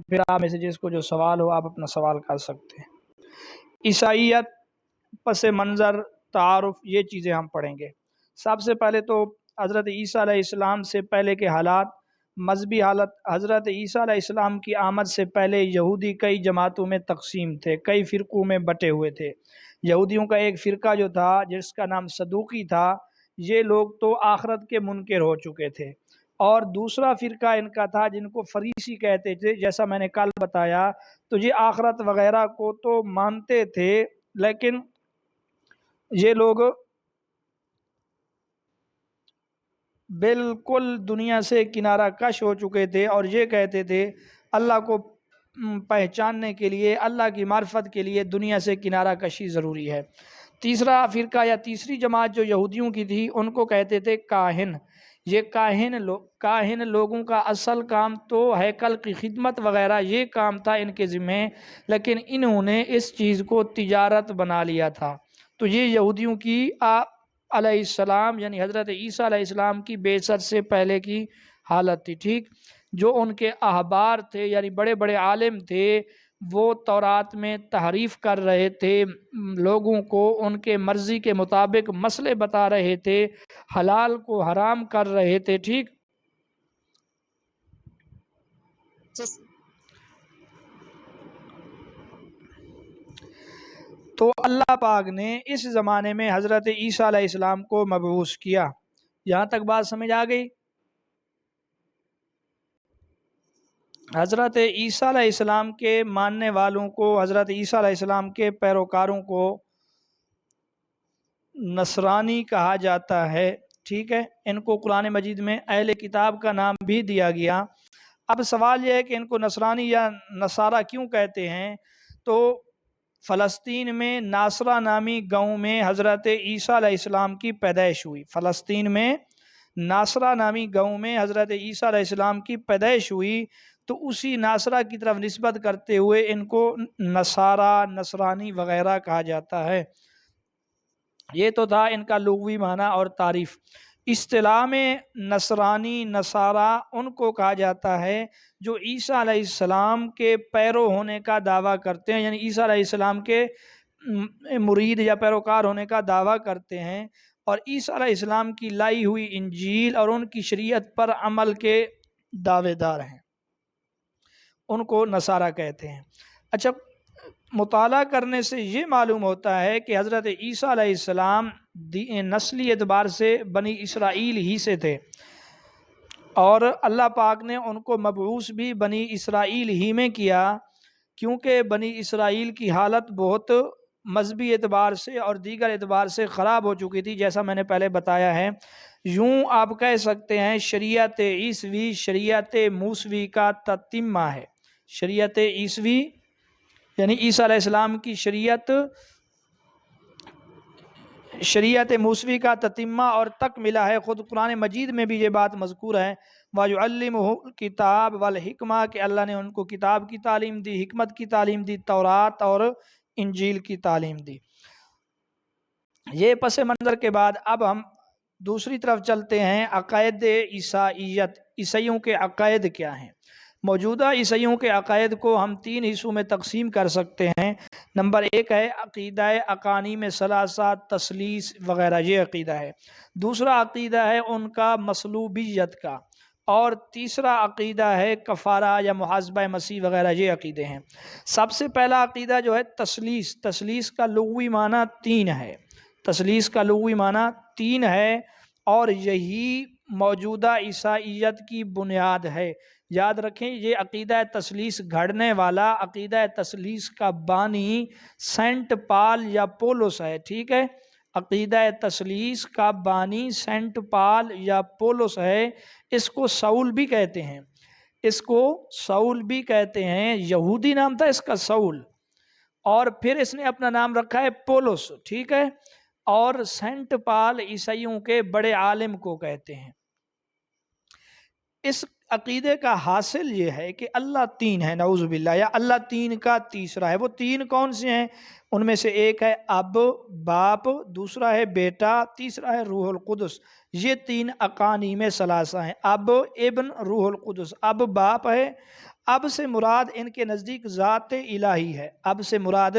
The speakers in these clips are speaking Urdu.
پھر آپ میں سے جس کو جو سوال ہو آپ اپنا سوال کر سکتے ہیں۔ عیسائیت، پس منظر، تعارف، یہ چیزیں ہم پڑھیں گے۔ سب سے پہلے تو حضرت عیسیٰ علیہ السلام سے پہلے کے حالات، مذہبی حالت۔ حضرت عیسیٰ علیہ السلام کی آمد سے پہلے یہودی کئی جماعتوں میں تقسیم تھے، کئی فرقوں میں بٹے ہوئے تھے۔ یہودیوں کا ایک فرقہ جو تھا جس کا نام صدوقی تھا، یہ لوگ تو آخرت کے منکر ہو چکے تھے، اور دوسرا فرقہ ان کا تھا جن کو فریسی کہتے تھے، جیسا میں نے کل بتایا، تو یہ آخرت وغیرہ کو تو مانتے تھے، لیکن یہ لوگ بالکل دنیا سے کنارہ کش ہو چکے تھے، اور یہ کہتے تھے اللہ کو پہچاننے کے لیے، اللہ کی معرفت کے لیے دنیا سے کنارہ کشی ضروری ہے۔ تیسرا فرقہ یا تیسری جماعت جو یہودیوں کی تھی، ان کو کہتے تھے کاہن۔ یہ کاہن لوگوں کا اصل کام تو ہیکل کی خدمت وغیرہ یہ کام تھا ان کے ذمہ، لیکن انہوں نے اس چیز کو تجارت بنا لیا تھا۔ تو یہ یہودیوں کی علیہ السلام یعنی حضرت عیسیٰ علیہ السلام کی بعثت سے پہلے کی حالت تھی، ٹھیک۔ جو ان کے احبار تھے یعنی بڑے بڑے عالم تھے، وہ تورات میں تحریف کر رہے تھے، لوگوں کو ان کے مرضی کے مطابق مسئلے بتا رہے تھے، حلال کو حرام کر رہے تھے، ٹھیک۔ تو اللہ پاک نے اس زمانے میں حضرت عیسیٰ علیہ السلام کو مبعوث کیا۔ یہاں تک بات سمجھ آ گئی؟ حضرت عیسیٰ علیہ السلام کے ماننے والوں کو، حضرت عیسیٰ علیہ السلام کے پیروکاروں کو نصرانی کہا جاتا ہے، ٹھیک ہے۔ ان کو قرآن مجید میں اہل کتاب کا نام بھی دیا گیا۔ اب سوال یہ ہے کہ ان کو نصرانی یا نصارہ کیوں کہتے ہیں؟ تو فلسطین میں ناصرہ نامی گاؤں میں حضرت عیسیٰ علیہ السلام کی پیدائش ہوئی۔ فلسطین میں ناصرہ نامی گاؤں میں حضرت عیسیٰ علیہ السلام کی پیدائش ہوئی، تو اسی ناصرہ کی طرف نسبت کرتے ہوئے ان کو نصارہ، نصرانی وغیرہ کہا جاتا ہے۔ یہ تو تھا ان کا لغوی معنی اور تعریف۔ اصطلاح میں نصرانی، نصارہ ان کو کہا جاتا ہے جو عیسیٰ علیہ السلام کے پیرو ہونے کا دعویٰ کرتے ہیں، یعنی عیسیٰ علیہ السلام کے مرید یا پیروکار ہونے کا دعویٰ کرتے ہیں، اور عیسیٰ علیہ السلام کی لائی ہوئی انجیل اور ان کی شریعت پر عمل کے دعوے دار ہیں، ان کو نصارہ کہتے ہیں۔ اچھا، مطالعہ کرنے سے یہ معلوم ہوتا ہے کہ حضرت عیسیٰ علیہ السلام نسلی اعتبار سے بنی اسرائیل ہی سے تھے، اور اللہ پاک نے ان کو مبعوث بھی بنی اسرائیل ہی میں کیا، کیونکہ بنی اسرائیل کی حالت بہت مذہبی اعتبار سے اور دیگر اعتبار سے خراب ہو چکی تھی، جیسا میں نے پہلے بتایا ہے۔ یوں آپ کہہ سکتے ہیں شریعت عیسوی شریعت موسوی کا تتمہ ہے۔ شریعت عیسوی یعنی عیسیٰ علیہ السلام کی شریعت موسوی کا تتمہ اور تکملہ ہے۔ خود قرآن مجید میں بھی یہ بات مذکور ہے، وَيُعَلِّمُهُ الْكِتَابَ وَالْحِکْمَةَ، کہ اللہ نے ان کو کتاب کی تعلیم دی، حکمت کی تعلیم دی، تورات اور انجیل کی تعلیم دی۔ یہ پس منظر کے بعد اب ہم دوسری طرف چلتے ہیں، عقائد عیسائیت، عیسائیوں کے عقائد کیا ہیں۔ موجودہ عیسائیوں کے عقائد کو ہم 3 حصوں میں تقسیم کر سکتے ہیں۔ نمبر 1 ہے عقیدہ اقانیم ثلاثہ، تثلیث وغیرہ، یہ عقیدہ ہے۔ دوسرا عقیدہ ہے ان کا مصلوبیت کا، اور تیسرا عقیدہ ہے کفارہ یا محاسبہ مسیح وغیرہ، یہ عقیدے ہیں۔ سب سے پہلا عقیدہ جو ہے تثلیث۔ تثلیث کا لغوی معنی 3 ہے۔ تثلیث کا لغوی معنی 3 ہے، اور یہی موجودہ عیسائیت کی بنیاد ہے۔ یاد رکھیں، یہ عقیدہ تثلیث گھڑنے والا، عقیدہ تثلیث کا بانی سینٹ پال یا پولس ہے، ٹھیک ہے۔ عقیدہ تثلیث کا بانی سینٹ پال یا پولس ہے۔ اس کو سول بھی کہتے ہیں، اس کو سول بھی کہتے ہیں، یہودی نام تھا اس کا سول، اور پھر اس نے اپنا نام رکھا ہے پولس، ٹھیک ہے۔ اور سینٹ پال عیسائیوں کے بڑے عالم کو کہتے ہیں۔ اس عقیدے کا حاصل یہ ہے کہ اللہ 3 ہے، نعوذ باللہ، یا اللہ 3 کا تیسرا ہے۔ وہ 3 کون سے ہیں؟ ان میں سے ایک ہے اب، باپ، دوسرا ہے بیٹا، تیسرا ہے روح القدس۔ یہ 3 اقانیم ثلاثہ ہیں، اب، ابن، روح القدس۔ اب باپ ہے، اب سے مراد ان کے نزدیک ذات الہی ہے، اب سے مراد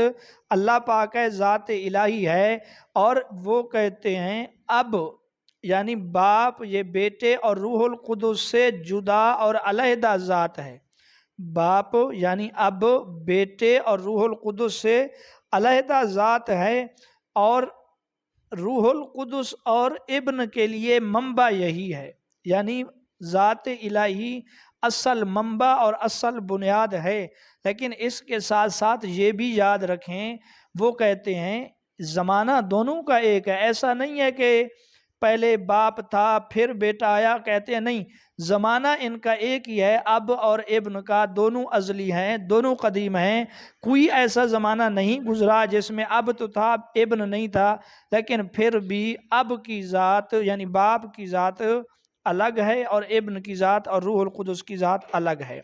اللہ پاک ہے، ذات الہی ہے، اور وہ کہتے ہیں اب یعنی باپ یہ بیٹے اور روح القدس سے جدا اور علیحدہ ذات ہے، باپ یعنی اب بیٹے اور روح القدس سے علیحدہ ذات ہے، اور روح القدس اور ابن کے لیے منبع یہی ہے، یعنی ذات الہی اصل منبع اور اصل بنیاد ہے۔ لیکن اس کے ساتھ ساتھ یہ بھی یاد رکھیں، وہ کہتے ہیں زمانہ دونوں کا ایک ہے، ایسا نہیں ہے کہ پہلے باپ تھا پھر بیٹا آیا، کہتے ہیں نہیں، زمانہ ان کا ایک ہی ہے، اب اور ابن کا، دونوں ازلی ہیں، دونوں قدیم ہیں، کوئی ایسا زمانہ نہیں گزرا جس میں اب تو تھا ابن نہیں تھا، لیکن پھر بھی اب کی ذات یعنی باپ کی ذات الگ ہے اور ابن کی ذات اور روح القدس کی ذات الگ ہے۔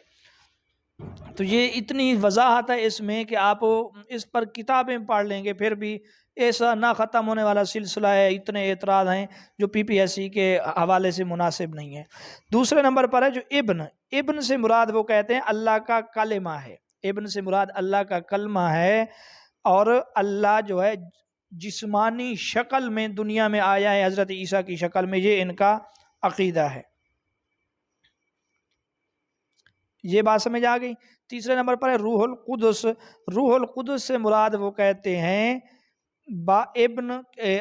تو یہ اتنی وضاحت ہے اس میں کہ آپ اس پر کتابیں پڑھ لیں گے پھر بھی ایسا نہ ختم ہونے والا سلسلہ ہے، اتنے اعتراض ہیں جو پی پی ایس سی کے حوالے سے مناسب نہیں ہے۔ دوسرے نمبر پر ہے جو ابن سے مراد وہ کہتے ہیں اللہ کا کلمہ ہے، ابن سے مراد اللہ کا کلمہ ہے، اور اللہ جو ہے جسمانی شکل میں دنیا میں آیا ہے حضرت عیسیٰ کی شکل میں، یہ ان کا عقیدہ ہے۔ یہ بات سمجھ آ گئی۔ تیسرے نمبر پر ہے روح القدس، روح القدس سے مراد وہ کہتے ہیں ابن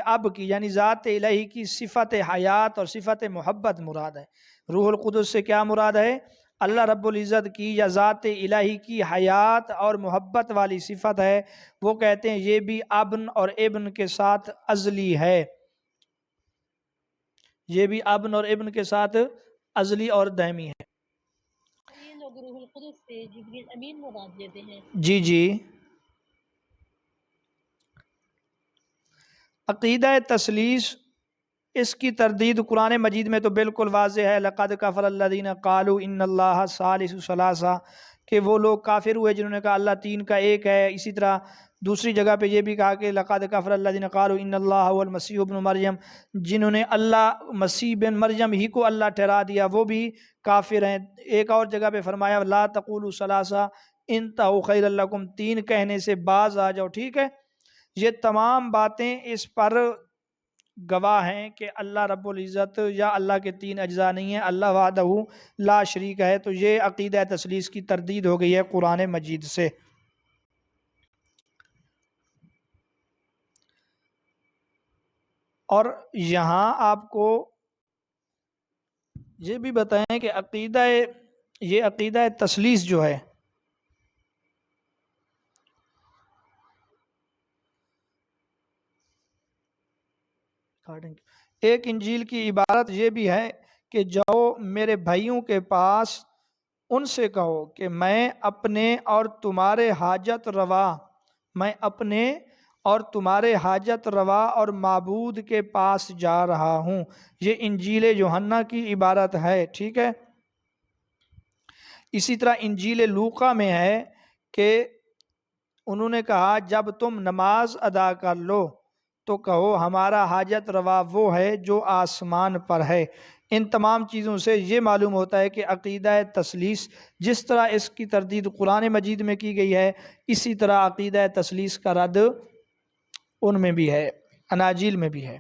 اب کی یعنی ذات الہی کی صفت حیات اور صفت محبت مراد ہے۔ روح القدس سے کیا مراد ہے؟ اللہ رب العزت کی یا ذات الہی کی حیات اور محبت والی صفت ہے، وہ کہتے ہیں یہ بھی ابن اور ابن کے ساتھ ازلی ہے، یہ بھی ابن اور ابن کے ساتھ ازلی اور دائمی ہے۔ یہ لوگ روح القدس سے جبریل امین مراد لیتے ہیں۔ جی جی۔ عقیدہ تثلیث اس کی تردید قرآن مجید میں تو بالکل واضح ہے، لقد کفر الذین قالوا ان اللہ ثالث ثلاثہ، کہ وہ لوگ کافر ہوئے جنہوں نے کہا اللہ تین کا ایک ہے۔ اسی طرح دوسری جگہ پہ یہ بھی کہا کہ لقد کفر الذین قالوا ان اللہ هو المسیح ابن مریم، جنہوں نے اللہ مسیح بن مریم ہی کو اللہ ٹھہرا دیا، وہ بھی کافر ہیں۔ ایک اور جگہ پہ فرمایا لا تقولوا ثلاثہ انتہوا خیر لکم، تین کہنے سے باز آ جاؤ، ٹھیک ہے۔ یہ تمام باتیں اس پر گواہ ہیں کہ اللہ رب العزت یا اللہ کے تین اجزاء نہیں ہیں، اللہ وحدہ لا شریک ہے۔ تو یہ عقیدہ تثلیث کی تردید ہو گئی ہے قرآن مجید سے۔ اور یہاں آپ کو یہ بھی بتائیں کہ یہ عقیدہ تثلیث جو ہے ایک انجیل کی عبارت یہ بھی ہے کہ جاؤ میرے بھائیوں کے پاس، ان سے کہو کہ میں اپنے اور تمہارے حاجت روا اور معبود کے پاس جا رہا ہوں۔ یہ انجیل یوحنا کی عبارت ہے، ٹھیک ہے۔ اسی طرح انجیل لوقا میں ہے کہ انہوں نے کہا جب تم نماز ادا کر لو تو کہو ہمارا حاجت روا وہ ہے جو آسمان پر ہے۔ ان تمام چیزوں سے یہ معلوم ہوتا ہے کہ عقیدہ تثلیث جس طرح اس کی تردید قرآن مجید میں کی گئی ہے، اسی طرح عقیدہ تثلیث کا رد ان میں بھی ہے، اناجیل میں بھی ہے۔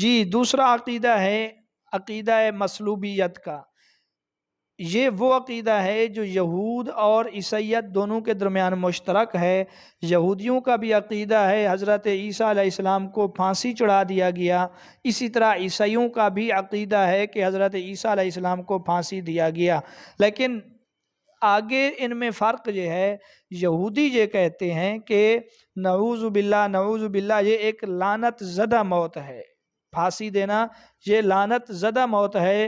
جی دوسرا عقیدہ ہے عقیدہ مصلوبیت کا۔ یہ وہ عقیدہ ہے جو یہود اور عیسائیت دونوں کے درمیان مشترک ہے۔ یہودیوں کا بھی عقیدہ ہے حضرت عیسیٰ علیہ السلام کو پھانسی چڑھا دیا گیا، اسی طرح عیسائیوں کا بھی عقیدہ ہے کہ حضرت عیسیٰ علیہ السلام کو پھانسی دیا گیا۔ لیکن آگے ان میں فرق یہ ہے، یہودی یہ کہتے ہیں کہ نعوذ باللہ یہ ایک لعنت زدہ موت ہے، پھانسی دینا یہ لعنت زدہ موت ہے۔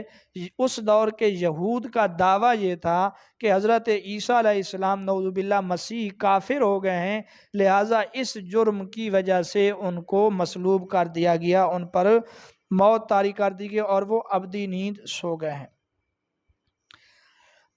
اس دور کے یہود کا دعویٰ یہ تھا کہ حضرت عیسیٰ علیہ السلام نعوذ باللہ مسیح کافر ہو گئے ہیں، لہٰذا اس جرم کی وجہ سے ان کو مصلوب کر دیا گیا، ان پر موت طاری کر دی گئی اور وہ ابدی نیند سو گئے ہیں۔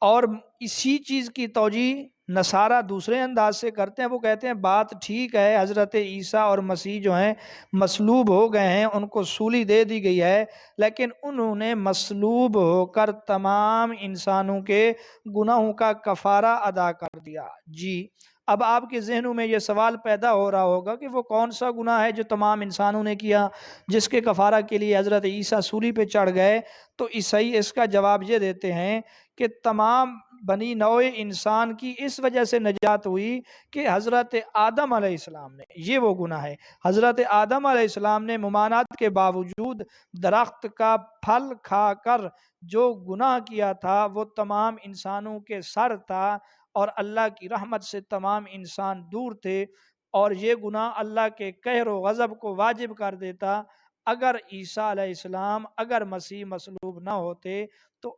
اور اسی چیز کی توجیہ نصارہ دوسرے انداز سے کرتے ہیں. وہ کہتے ہیں بات ٹھیک ہے، حضرت عیسیٰ اور مسیح جو ہیں مصلوب ہو گئے ہیں، ان کو سولی دے دی گئی ہے، لیکن انہوں نے مصلوب ہو کر تمام انسانوں کے گناہوں کا کفارہ ادا کر دیا. جی اب آپ کے ذہنوں میں یہ سوال پیدا ہو رہا ہوگا کہ وہ کون سا گناہ ہے جو تمام انسانوں نے کیا، جس کے کفارہ کے لیے حضرت عیسیٰ سولی پہ چڑھ گئے؟ تو عیسائی اس کا جواب یہ دیتے ہیں کہ تمام بنی نوع انسان کی اس وجہ سے نجات ہوئی کہ حضرت آدم علیہ السلام نے، یہ وہ گناہ ہے، حضرت آدم علیہ السلام نے ممانعت کے باوجود درخت کا پھل کھا کر جو گناہ کیا تھا وہ تمام انسانوں کے سر تھا، اور اللہ کی رحمت سے تمام انسان دور تھے، اور یہ گناہ اللہ کے قہر و غضب کو واجب کر دیتا. اگر عیسیٰ علیہ السلام، اگر مسیح مصلوب نہ ہوتے تو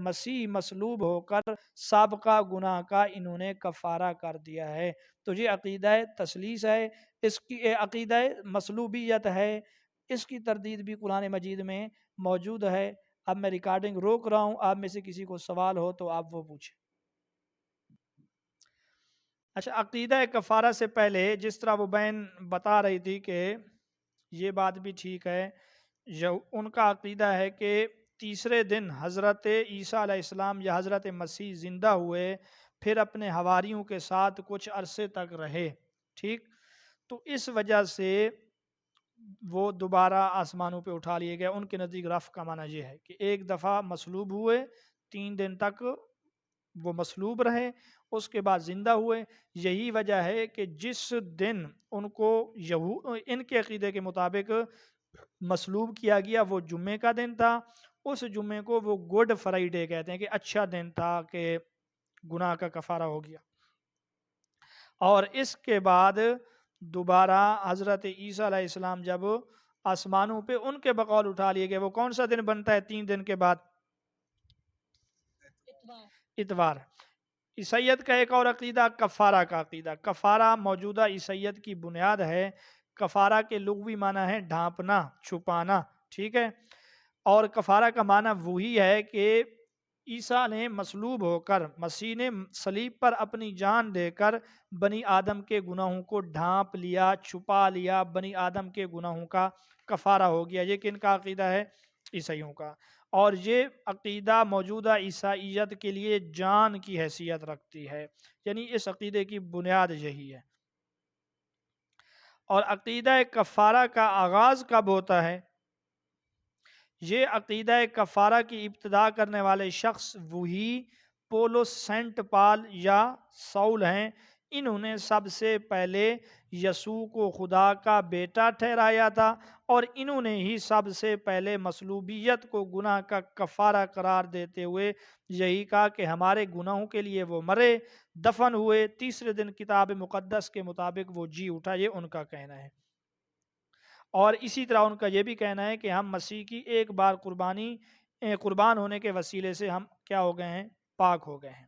مسیح مصلوب ہو کر سابقہ گناہ کا انہوں نے کفارہ کر دیا ہے. تو یہ عقیدہ تثلیث ہے، اس کی عقیدہ مصلوبیت ہے، اس کی تردید بھی قرآن مجید میں موجود ہے. اب میں ریکارڈنگ روک رہا ہوں، آپ میں سے کسی کو سوال ہو تو آپ وہ پوچھیں. اچھا، عقیدہ کفارہ سے پہلے جس طرح وہ بہن بتا رہی تھی کہ یہ بات بھی ٹھیک ہے، ان کا عقیدہ ہے کہ تیسرے دن حضرت عیسیٰ علیہ السلام یا حضرت مسیح زندہ ہوئے، پھر اپنے حواریوں کے ساتھ کچھ عرصے تک رہے، ٹھیک، تو اس وجہ سے وہ دوبارہ آسمانوں پہ اٹھا لیے گئے. ان کے نزدیک رفع کا معنی یہ ہے کہ ایک دفعہ مصلوب ہوئے، 3 دن تک وہ مصلوب رہے، اس کے بعد زندہ ہوئے. یہی وجہ ہے کہ جس دن ان کو ان کے عقیدے کے مطابق مصلوب کیا گیا وہ جمعے کا دن تھا. اس جمعے کو وہ گڈ فرائیڈے کہتے ہیں کہ اچھا دن تھا کہ گناہ کا کفارہ ہو گیا. اور اس کے بعد دوبارہ حضرت عیسیٰ علیہ السلام جب آسمانوں پہ ان کے بقول اٹھا لیے گئے، وہ کون سا دن بنتا ہے 3 دن کے بعد؟ اتوار. عیسائیت کا ایک اور عقیدہ کفارہ کا عقیدہ. کفارہ موجودہ عیسائیت کی بنیاد ہے. کفارہ کے لغوی معنی ہے ڈھانپنا، چھپانا، ٹھیک ہے، اور کفارہ کا معنی وہی ہے کہ عیسیٰ نے مصلوب ہو کر، مسیح نے صلیب پر اپنی جان دے کر بنی آدم کے گناہوں کو ڈھانپ لیا، چھپا لیا، بنی آدم کے گناہوں کا کفارہ ہو گیا. یہ کن کا عقیدہ ہے؟ عیسائیوں کا. اور یہ عقیدہ موجودہ عیسائیت کے لیے جان کی حیثیت رکھتی ہے، یعنی اس عقیدے کی بنیاد یہی ہے. اور عقیدہ کفارہ کا آغاز کب ہوتا ہے؟ یہ عقیدہ کفارہ کی ابتدا کرنے والے شخص وہی پولس سینٹ پال یا سول ہیں. انہوں نے سب سے پہلے یسوع کو خدا کا بیٹا ٹھہرایا تھا، اور انہوں نے ہی سب سے پہلے مصلوبیت کو گناہ کا کفارہ قرار دیتے ہوئے یہی کہا کہ ہمارے گناہوں کے لیے وہ مرے، دفن ہوئے، تیسرے دن کتاب مقدس کے مطابق وہ جی اٹھا. یہ ان کا کہنا ہے. اور اسی طرح ان کا یہ بھی کہنا ہے کہ ہم مسیح کی ایک بار قربان ہونے کے وسیلے سے ہم کیا ہو گئے ہیں؟ پاک ہو گئے ہیں.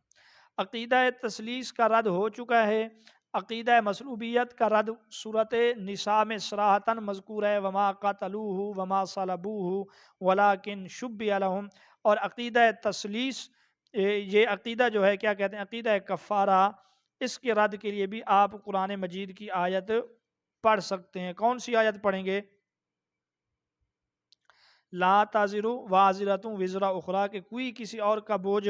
عقیدہ تثلیث کا رد ہو چکا ہے. عقیدہ مصلوبیت کا رد سورۃ نساء میں صراحتاً مذکور ہے، وما قتلوہ وما صلبوہ ولکن شبہ لہم. اور عقیدہ تثلیث، یہ عقیدہ جو ہے کیا کہتے ہیں؟ عقیدہ کفارہ. اس کے رد کے لیے بھی آپ قرآن مجید کی آیت پڑھ سکتے ہیں. کون سی آیت پڑھیں گے؟ لا تزر وازرۃ وزر اخری، کہ کوئی کسی اور کا بوجھ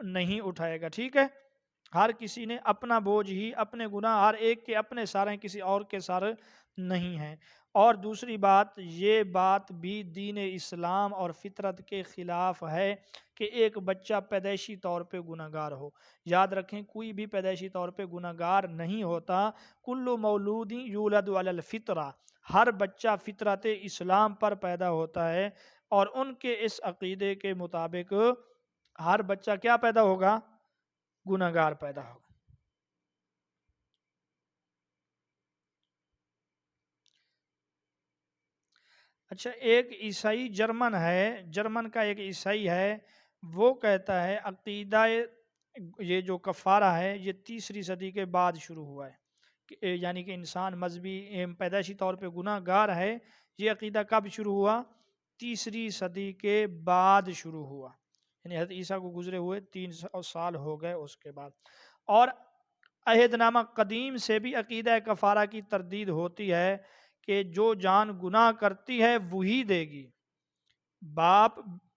نہیں اٹھائے گا. ٹھیک ہے، ہر کسی نے اپنا بوجھ ہی، اپنے گناہ ہر ایک کے اپنے سارے، کسی اور کے سارے نہیں ہیں. اور دوسری بات، یہ بات بھی دین اسلام اور فطرت کے خلاف ہے کہ ایک بچہ پیدائشی طور پہ گناہ گار ہو. یاد رکھیں، کوئی بھی پیدائشی طور پہ گناہ گار نہیں ہوتا. کل مولود یولد علی الفطرہ، ہر بچہ فطرت اسلام پر پیدا ہوتا ہے. اور ان کے اس عقیدے کے مطابق ہر بچہ کیا پیدا ہوگا؟ گناہ گار پیدا ہوگا. اچھا، ایک عیسائی جرمن ہے، جرمن کا ایک عیسائی ہے، وہ کہتا ہے عقیدہ یہ جو کفارہ ہے یہ 3 صدی کے بعد شروع ہوا ہے. یعنی کہ انسان مذہبی پیدائشی طور پہ گناہ گار ہے. یہ عقیدہ کب شروع ہوا؟ 3 صدی کے بعد شروع ہوا. یعنی حضرت عیسیٰ کو گزرے ہوئے 300 سال ہو گئے اس کے بعد۔ اور عہد نامہ قدیم سے بھی عقیدہ کفارہ کی تردید ہوتی ہے کہ جو جان گناہ کرتی ہے وہی دے گی،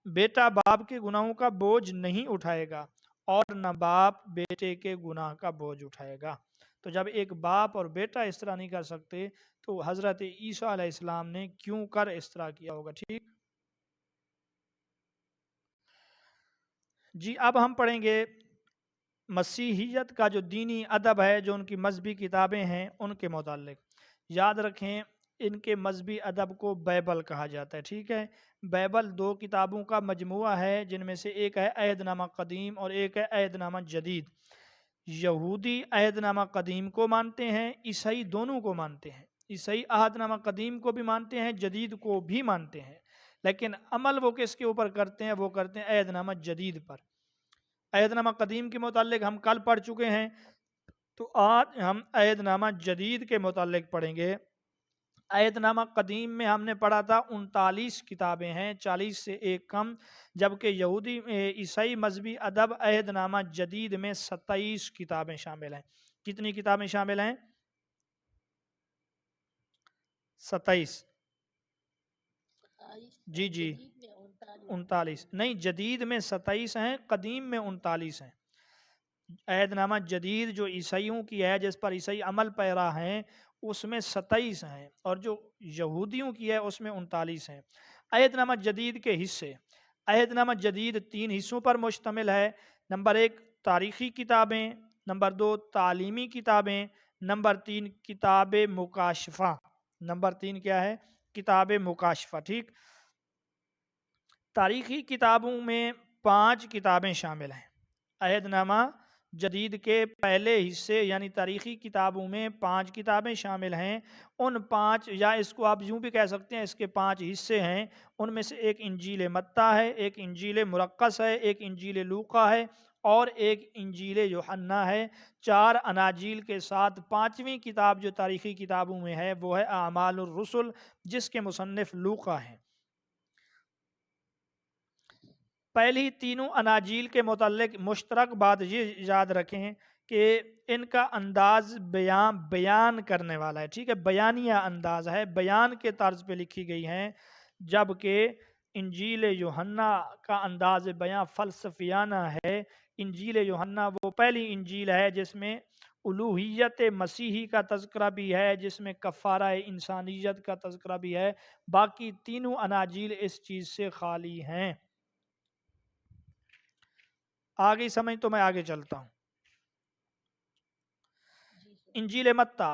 بیٹا باپ کے گناہوں کا بوجھ نہیں اٹھائے گا اور نہ باپ بیٹے کے گناہ کا بوجھ اٹھائے گا۔ تو جب ایک باپ اور بیٹا اس طرح نہیں کر سکتے تو حضرت عیسیٰ علیہ السلام نے کیوں کر اس طرح کیا ہوگا؟ ٹھیک جی، اب ہم پڑھیں گے مسیحیت کا جو دینی ادب ہے، جو ان کی مذہبی کتابیں ہیں ان کے متعلق۔ یاد رکھیں ان کے مذہبی ادب کو بائبل کہا جاتا ہے، ٹھیک ہے۔ بائبل 2 کتابوں کا مجموعہ ہے، جن میں سے ایک ہے عہد نامہ قدیم اور ایک ہے عہد نامہ جدید۔ یہودی عہد نامہ قدیم کو مانتے ہیں، عیسائی دونوں کو مانتے ہیں۔ عیسائی عہد نامہ قدیم کو بھی مانتے ہیں، جدید کو بھی مانتے ہیں، لیکن عمل وہ کس کے اوپر کرتے ہیں؟ وہ کرتے ہیں عہد نامہ جدید پر۔ عہد نامہ قدیم کے متعلق ہم کل پڑھ چکے ہیں، تو آج ہم عہد نامہ جدید کے متعلق پڑھیں گے۔ عہد نامہ قدیم میں ہم نے پڑھا تھا 39 کتابیں ہیں، 40 سے ایک کم، جبکہ یہودی عیسائی مذہبی ادب عہد نامہ جدید میں 27 کتابیں شامل ہیں۔ کتنی کتابیں شامل ہیں؟ 27۔ جی جی، 39 نہیں، جدید میں 27 ہیں، قدیم میں 39 ہیں۔ عہد نامہ جدید جو عیسائیوں کی ہے، جس پر عیسائی عمل پیرا ہیں، اس میں 27 ہیں، اور جو یہودیوں کی ہے اس میں 39 ہیں۔ عہد نامہ جدید کے حصے۔ عہد نامہ جدید 3 حصوں پر مشتمل ہے۔ نمبر 1 تاریخی کتابیں، نمبر 2 تعلیمی کتابیں، نمبر 3 کتاب مکاشفہ۔ نمبر 3 کیا ہے؟ کتاب مکاشفہ، ٹھیک۔ تاریخی کتابوں میں 5 کتابیں شامل ہیں۔ عہد نامہ جدید کے پہلے حصے یعنی تاریخی کتابوں میں 5 کتابیں شامل ہیں۔ ان 5، یا اس کو آپ یوں بھی کہہ سکتے ہیں، اس کے 5 حصے ہیں۔ ان میں سے ایک انجیل متی ہے، ایک انجیل مرقس ہے، ایک انجیل لوقا ہے اور ایک انجیل یوحنا ہے۔ 4 اناجیل کے ساتھ 5ویں کتاب جو تاریخی کتابوں میں ہے وہ ہے اعمال الرسل، جس کے مصنف لوقا ہیں۔ پہلی تینوں اناجیل کے متعلق مشترک بات یہ یاد رکھیں کہ ان کا انداز بیان کرنے والا ہے، ٹھیک ہے، بیانیہ انداز ہے، بیان کے طرز پہ لکھی گئی ہیں، جبکہ انجیل یوحنا کا انداز بیان فلسفیانہ ہے۔ انجیل یوحنا وہ پہلی انجیل ہے جس میں الوہیت مسیحی کا تذکرہ بھی ہے، جس میں کفارہ انسانیت کا تذکرہ بھی ہے۔ باقی تینوں اناجیل اس چیز سے خالی ہیں۔ آگے سمجھ تو میں آگے چلتا ہوں۔ انجیل متی۔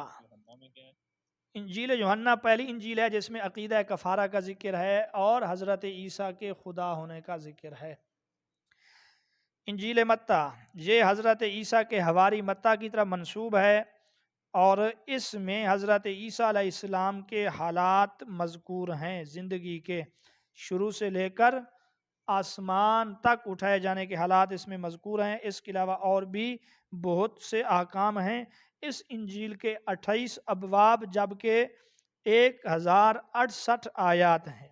انجیل یوحنا پہلی انجیل ہے جس میں عقیدہ کفارہ کا ذکر ہے اور حضرت عیسیٰ کے خدا ہونے کا ذکر ہے۔ انجیل متی یہ حضرت عیسیٰ کے حواری متی کی طرف منسوب ہے، اور اس میں حضرت عیسیٰ علیہ السلام کے حالات مذکور ہیں، زندگی کے شروع سے لے کر آسمان تک اٹھائے جانے کے حالات اس میں مذکور ہیں۔ اس کے علاوہ اور بھی بہت سے احکام ہیں۔ اس انجیل کے 28 ابواب جبکہ 1068 آیات ہیں،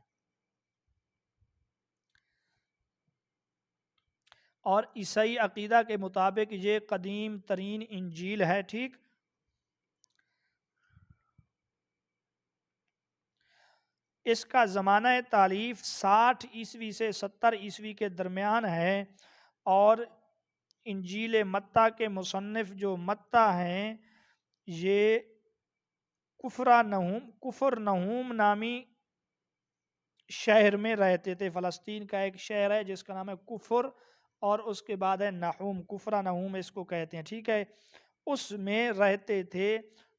اور عیسائی عقیدہ کے مطابق یہ قدیم ترین انجیل ہے، ٹھیک۔ اس کا زمانہ تالیف 60 عیسوی سے 70 عیسوی کے درمیان ہے، اور انجیل متی کے مصنف جو متی ہیں یہ کفر نہوم نامی شہر میں رہتے تھے۔ فلسطین کا ایک شہر ہے جس کا نام ہے کفر، اور اس کے بعد ہے نحوم، کفرا نحوم اس کو کہتے ہیں، ٹھیک ہے۔ اس میں رہتے تھے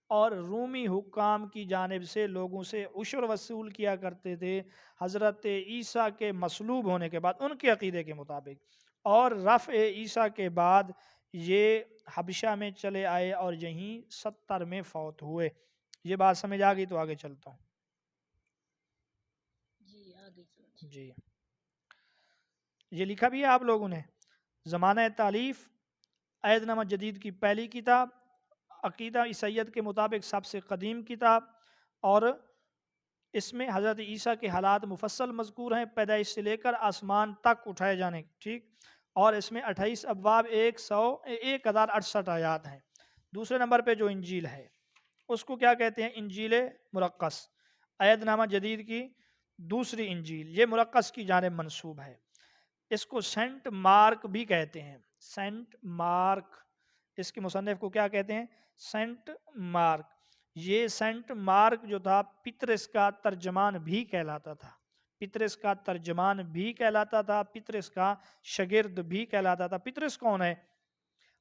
اور رومی حکام کی جانب سے لوگوں سے عشر وصول کیا کرتے تھے حضرت عیسیٰ کے مصلوب ہونے کے بعد ان کے عقیدے کے مطابق، اور رفع عیسیٰ کے بعد یہ حبشہ میں چلے آئے اور یہیں 70 میں فوت ہوئے۔ یہ بات سمجھ آ گئی تو آگے چلتا ہوں۔ جی، یہ لکھا بھی ہے آپ لوگوں نے، زمانہ تالیف عہد نامہ جدید کی پہلی کتاب، عقیدہ عیسائیت کے مطابق سب سے قدیم کتاب، اور اس میں حضرت عیسیٰ کے حالات مفصل مذکور ہیں، پیدائش سے لے کر آسمان تک اٹھائے جانے، ٹھیک، اور اس میں 28 ابواب 1068 آیات ہیں۔ دوسرے نمبر پہ جو انجیل ہے اس کو کیا کہتے ہیں؟ انجیل مرقس، عہد نامہ جدید کی دوسری انجیل، یہ مرقس کی جانب منسوب ہے۔ اس کو سینٹ مارک بھی کہتے ہیں، سینٹ مارک، اس کے مصنف کو کیا کہتے ہیں؟ Saint Mark. یہ سینٹ مارک جو تھا پطرس کا ترجمان بھی کہلاتا تھا، پطرس کا ترجمان بھی کہلاتا تھا، پطرس کا شاگرد بھی کہلاتا تھا۔ پطرس کون ہے؟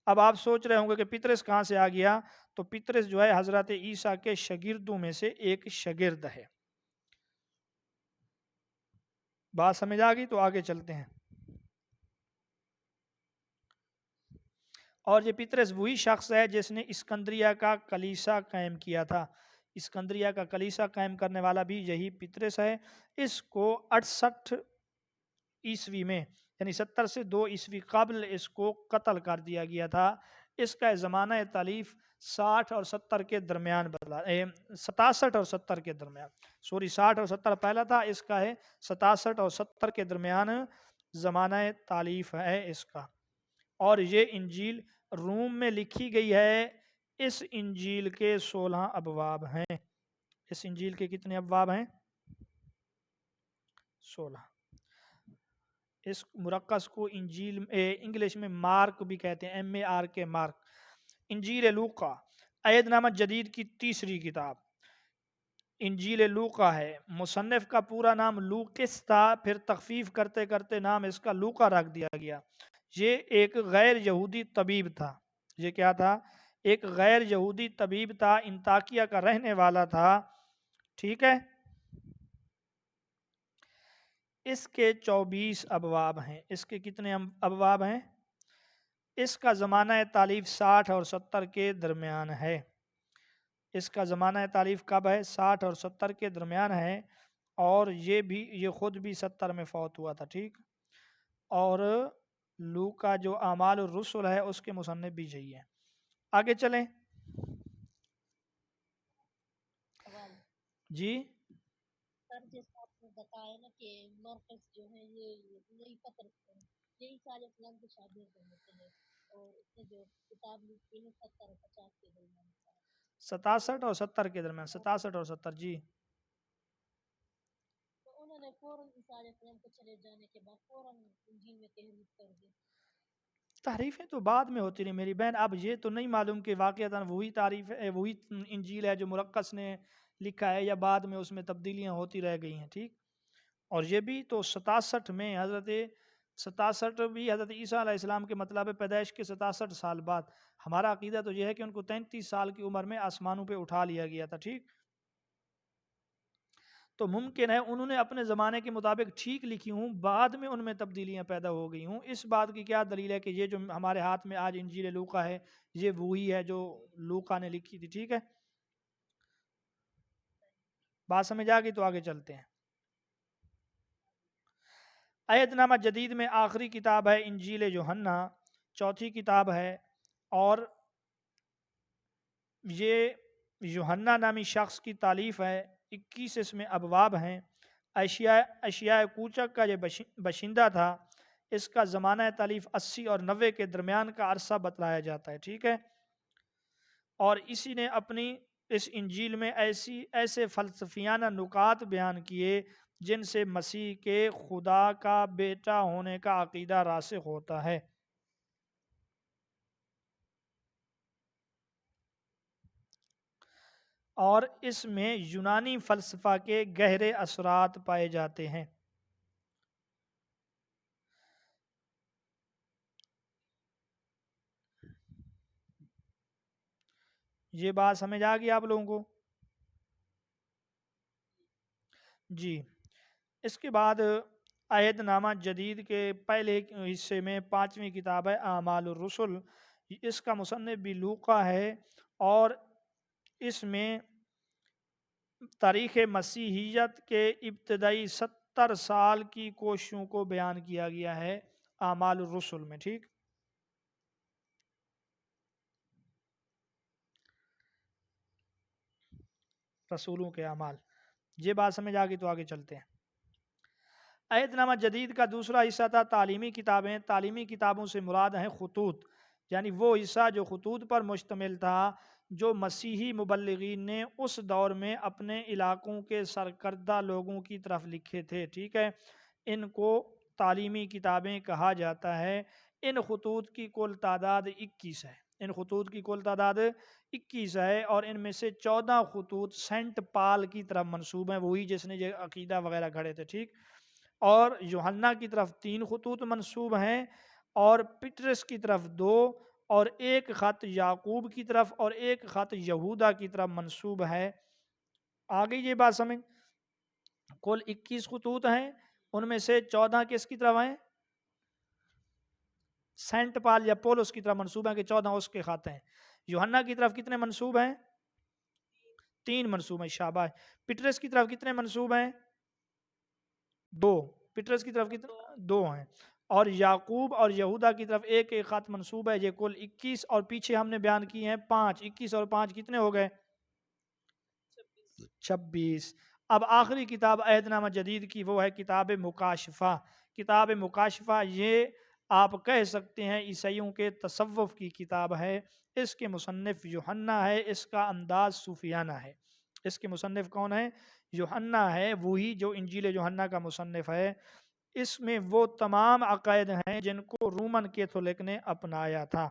اب آپ سوچ رہے ہوں گے کہ پطرس کہاں سے آ گیا؟ تو پطرس جو ہے حضرت عیسیٰ کے شاگردوں میں سے ایک شاگرد ہے۔ بات سمجھ آ گئی؟ تو آگے چلتے ہیں۔ اور یہ پطرس وہی شخص ہے جس نے اسکندریہ کا کلیسا قائم کیا تھا، اسکندریہ کا کلیسا قائم کرنے والا بھی یہی پطرس ہے۔ اس کو 68 عیسوی میں، یعنی 70 سے 2 عیسوی قبل اس کو قتل کر دیا گیا تھا۔ اس کا زمانہ تالیف 60 اور 70 کے درمیان بدلا، 67 اور 70 کے درمیان، 60 اور 70 پہلا تھا، اس کا ہے 67 اور 70 کے درمیان زمانہ تالیف ہے اس کا۔ اور یہ انجیل روم میں لکھی گئی ہے۔ اس انجیل کے 16 ابواب ہیں۔ اس انجیل کے کتنے ابواب ہیں؟ 16۔ اس مرقس کو انجیل انگلش میں مارک بھی کہتے ہیں، MARK، مارک۔ انجیل لوقا عہد نامہ جدید کی تیسری کتاب انجیل لوقا ہے۔ مصنف کا پورا نام لوکس تھا، پھر تخفیف کرتے کرتے نام اس کا لوقا رکھ دیا گیا۔ یہ ایک غیر یہودی طبیب تھا۔ یہ کیا تھا؟ ایک غیر یہودی طبیب تھا، انطاکیہ کا رہنے والا تھا، ٹھیک ہے۔ اس کے 24 ابواب ہیں۔ اس کے کتنے ابواب ہیں؟ اس کا زمانہ تالیف 60 اور 70 کے درمیان ہے۔ اس کا زمانہ تالیف کب ہے؟ 60 اور 70 کے درمیان ہے، اور یہ خود بھی 70 میں فوت ہوا تھا، ٹھیک۔ اور لوقا جو اعمال الرسل ہے اس کے مصنف بھی یہی ہے۔ آگے چلیں سوال جی۔ سر، جیسا آپ نے بتایا نا کہ مرکز جو ہے یہی پتر ہے، یہی سارے اسلام کے شاگرد ہوتے ہیں، اور اس نے جو کتاب لکھی ہے 70 اور 50 کے درمیان، 67 اور 70 کے درمیان، 67 اور 70، جی۔ تو انہوں نے فوراً سارے اسلام کو چلے جانے کے بعد فوراً انجیل میں تحریف کر دی۔ تحریفیں تو بعد میں ہوتی رہی میری بہن، اب یہ تو نہیں معلوم کہ واقعتاً وہی تعریف ہے، وہی انجیل ہے جو مرقس نے لکھا ہے، یا بعد میں اس میں تبدیلیاں ہوتی رہ گئی ہیں، ٹھیک۔ اور یہ بھی تو 67 میں حضرت 67 بھی حضرت عیسیٰ علیہ السلام کے مطلب پیدائش کے 67 سال بعد۔ ہمارا عقیدہ تو یہ ہے کہ ان کو 33 سال کی عمر میں آسمانوں پہ اٹھا لیا گیا تھا، ٹھیک۔ تو ممکن ہے انہوں نے اپنے زمانے کے مطابق ٹھیک لکھی ہوں، بعد میں ان میں تبدیلیاں پیدا ہو گئی ہوں۔ اس بات کی کیا دلیل ہے کہ یہ جو ہمارے ہاتھ میں آج انجیل لوقا ہے یہ وہی ہے جو لوقا نے لکھی تھی، ٹھیک ہے۔ بات سمجھ آ گئی؟ تو آگے چلتے ہیں۔ عہد نامہ جدید میں آخری کتاب ہے انجیل یوحنا، چوتھی کتاب ہے، اور یہ یوحنا نامی شخص کی تالیف ہے۔ 21 اس میں ابواب ہیں۔ اشیاء کوچک کا یہ باشندہ تھا۔ اس کا زمانہ تالیف 80 اور 90 کے درمیان کا عرصہ بتلایا جاتا ہے، ٹھیک ہے۔ اور اسی نے اپنی اس انجیل میں ایسے فلسفیانہ نکات بیان کیے جن سے مسیح کے خدا کا بیٹا ہونے کا عقیدہ راسخ ہوتا ہے۔ اور اس میں یونانی فلسفہ کے گہرے اثرات پائے جاتے ہیں۔ یہ بات سمجھ آ گئی آپ لوگوں کو؟ جی۔ اس کے بعد عہد نامہ جدید کے پہلے حصے میں 5ویں کتاب ہے اعمال الرسل۔ اس کا مصنف بھی لوقا ہے، اور اس میں تاریخ مسیحیت کے ابتدائی 70 سال کی کوششوں کو بیان کیا گیا ہے اعمال الرسل میں، ٹھیک۔ رسولوں کے اعمال، یہ بات سمجھ آ گئی تو آگے چلتے ہیں۔ عہد نامہ جدید کا دوسرا حصہ تھا تعلیمی کتابیں۔ تعلیمی کتابوں سے مراد ہیں خطوط، یعنی وہ حصہ جو خطوط پر مشتمل تھا جو مسیحی مبلغین نے اس دور میں اپنے علاقوں کے سرکردہ لوگوں کی طرف لکھے تھے، ٹھیک ہے، ان کو تعلیمی کتابیں کہا جاتا ہے۔ ان خطوط کی کل تعداد 21 ہے، ان خطوط کی کل تعداد 21 ہے، اور ان میں سے 14 خطوط سینٹ پال کی طرف منسوب ہیں، وہی جس نے یہ عقیدہ وغیرہ گھڑے تھے، ٹھیک، اور یوحنا کی طرف 3 خطوط منسوب ہیں، اور پٹرس کی طرف 2، اور ایک خط یعقوب کی طرف اور ایک خط یہودا کی طرف منسوب ہے۔ آگے یہ بات سمجھ، کل 21 خطوط ہیں، ان میں سے 14 کس کی طرف ہیں؟ سینٹ پال یا پولس کی طرف منسوب ہیں کہ 14 اس کے خط ہیں۔ یوحنا کی طرف کتنے منسوب ہیں؟ 3 منسوب ہیں، شاباش۔ پٹرس کی طرف کتنے منسوب ہیں؟ 2۔ پٹرس کی طرف کتنے؟ 2 ہیں، اور یعقوب اور یہودا کی طرف ایک ایک خط منسوب ہے، یہ کل 21، اور پیچھے ہم نے بیان کی ہیں 5، 21 اور 5 کتنے ہو گئے؟ 26۔ اب آخری کتاب عہد نامہ جدید کی وہ ہے کتاب مکاشفہ۔ کتاب مکاشفہ یہ آپ کہہ سکتے ہیں عیسائیوں کے تصوف کی کتاب ہے۔ اس کے مصنف یوحنا ہے، اس کا انداز صوفیانہ ہے۔ اس کے مصنف کون ہے؟ یوحنا ہے، وہی جو انجیل یوحنا کا مصنف ہے۔ اس میں وہ تمام عقائد ہیں جن کو رومن کیتھولک نے اپنایا تھا،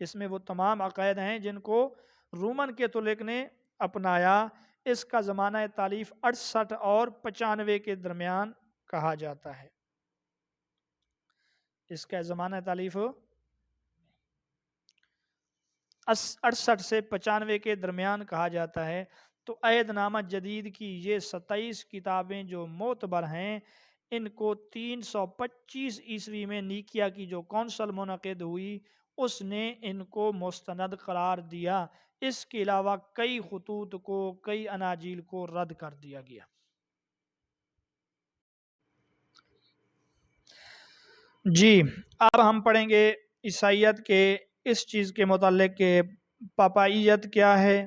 اس میں وہ تمام عقائد ہیں جن کو رومن کیتھولک نے اپنایا۔ اس کا زمانہ تالیف 68 اور 95 کے درمیان کہا جاتا ہے۔ اس کا زمانہ تالیف 68 سے 95 کے درمیان کہا جاتا ہے۔ تو عہد نامہ جدید کی یہ 27 کتابیں جو معتبر ہیں، ان کو 325 عیسوی میں نیکیا کی جو کونسل منعقد ہوئی اس نے ان کو مستند قرار دیا۔ اس کے علاوہ کئی خطوط کو، کئی اناجیل کو رد کر دیا گیا۔ جی، اب ہم پڑھیں گے عیسائیت کے اس چیز کے متعلق کہ پاپائیت کیا ہے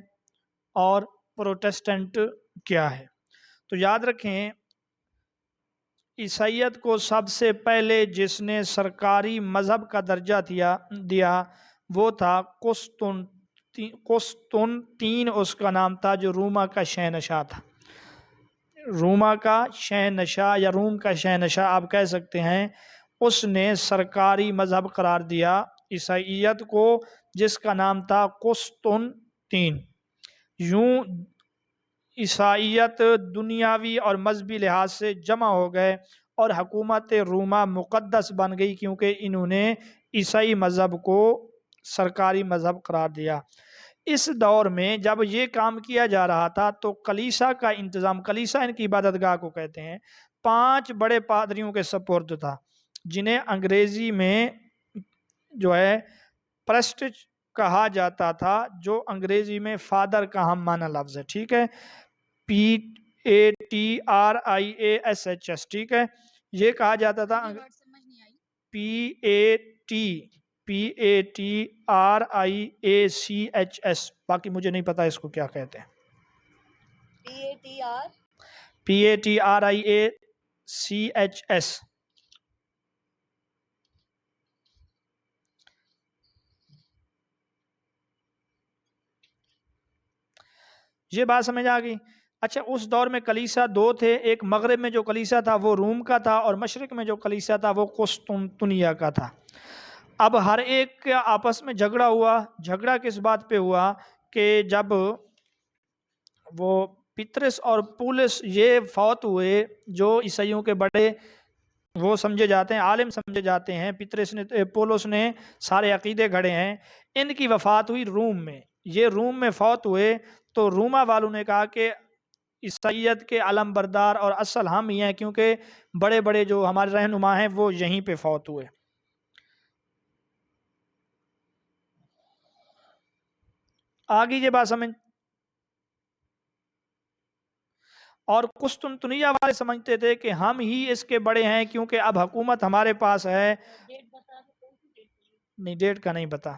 اور پروٹسٹنٹ کیا ہے۔ تو یاد رکھیں، عیسائیت کو سب سے پہلے جس نے سرکاری مذہب کا درجہ دیا وہ تھا قسطنطین، اس کا نام تھا، جو روما کا شہنشاہ تھا۔ روما کا شہنشاہ یا روم کا شہنشاہ آپ کہہ سکتے ہیں، اس نے سرکاری مذہب قرار دیا عیسائیت کو، جس کا نام تھا قسطنطین۔ یوں عیسائیت دنیاوی اور مذہبی لحاظ سے جمع ہو گئے اور حکومت روما مقدس بن گئی، کیونکہ انہوں نے عیسائی مذہب کو سرکاری مذہب قرار دیا۔ اس دور میں جب یہ کام کیا جا رہا تھا تو کلیسا کا انتظام، کلیسا ان کی عبادت گاہ کو کہتے ہیں، 5 بڑے پادریوں کے سپرد تھا، جنہیں انگریزی میں جو ہے پرسٹ کہا جاتا تھا، جو انگریزی میں فادر کا ہم معنی لفظ ہے، ٹھیک ہے، PATRIASHS، ٹھیک ہے، یہ کہا جاتا تھا PATRIACHS، باقی مجھے نہیں پتا اس کو کیا کہتے ہیں۔ PATRIACHS۔ یہ بات سمجھ آ گئی؟ اچھا، اس دور میں کلیسا 2 تھے، ایک مغرب میں جو کلیسا تھا وہ روم کا تھا، اور مشرق میں جو کلیسا تھا وہ قسطنطنیہ کا تھا۔ اب ہر ایک کا آپس میں جھگڑا ہوا۔ جھگڑا کس بات پہ ہوا کہ جب وہ پطرس اور پولس یہ فوت ہوئے، جو عیسائیوں کے بڑے وہ سمجھے جاتے ہیں، عالم سمجھے جاتے ہیں، پولس نے سارے عقیدے گھڑے ہیں، ان کی وفات ہوئی روم میں۔ یہ روم میں فوت ہوئے تو روما والوں نے کہا کہ عیسائیت کے علم بردار اور اصل ہم ہی ہیں، کیونکہ بڑے بڑے جو ہمارے رہنما ہیں وہ یہیں پہ فوت ہوئے۔ آگے یہ بات سمجھ، اور قسطنطنیہ والے سمجھتے تھے کہ ہم ہی اس کے بڑے ہیں، کیونکہ اب حکومت ہمارے پاس ہے۔ نہیں، ڈیٹ کا نہیں پتا،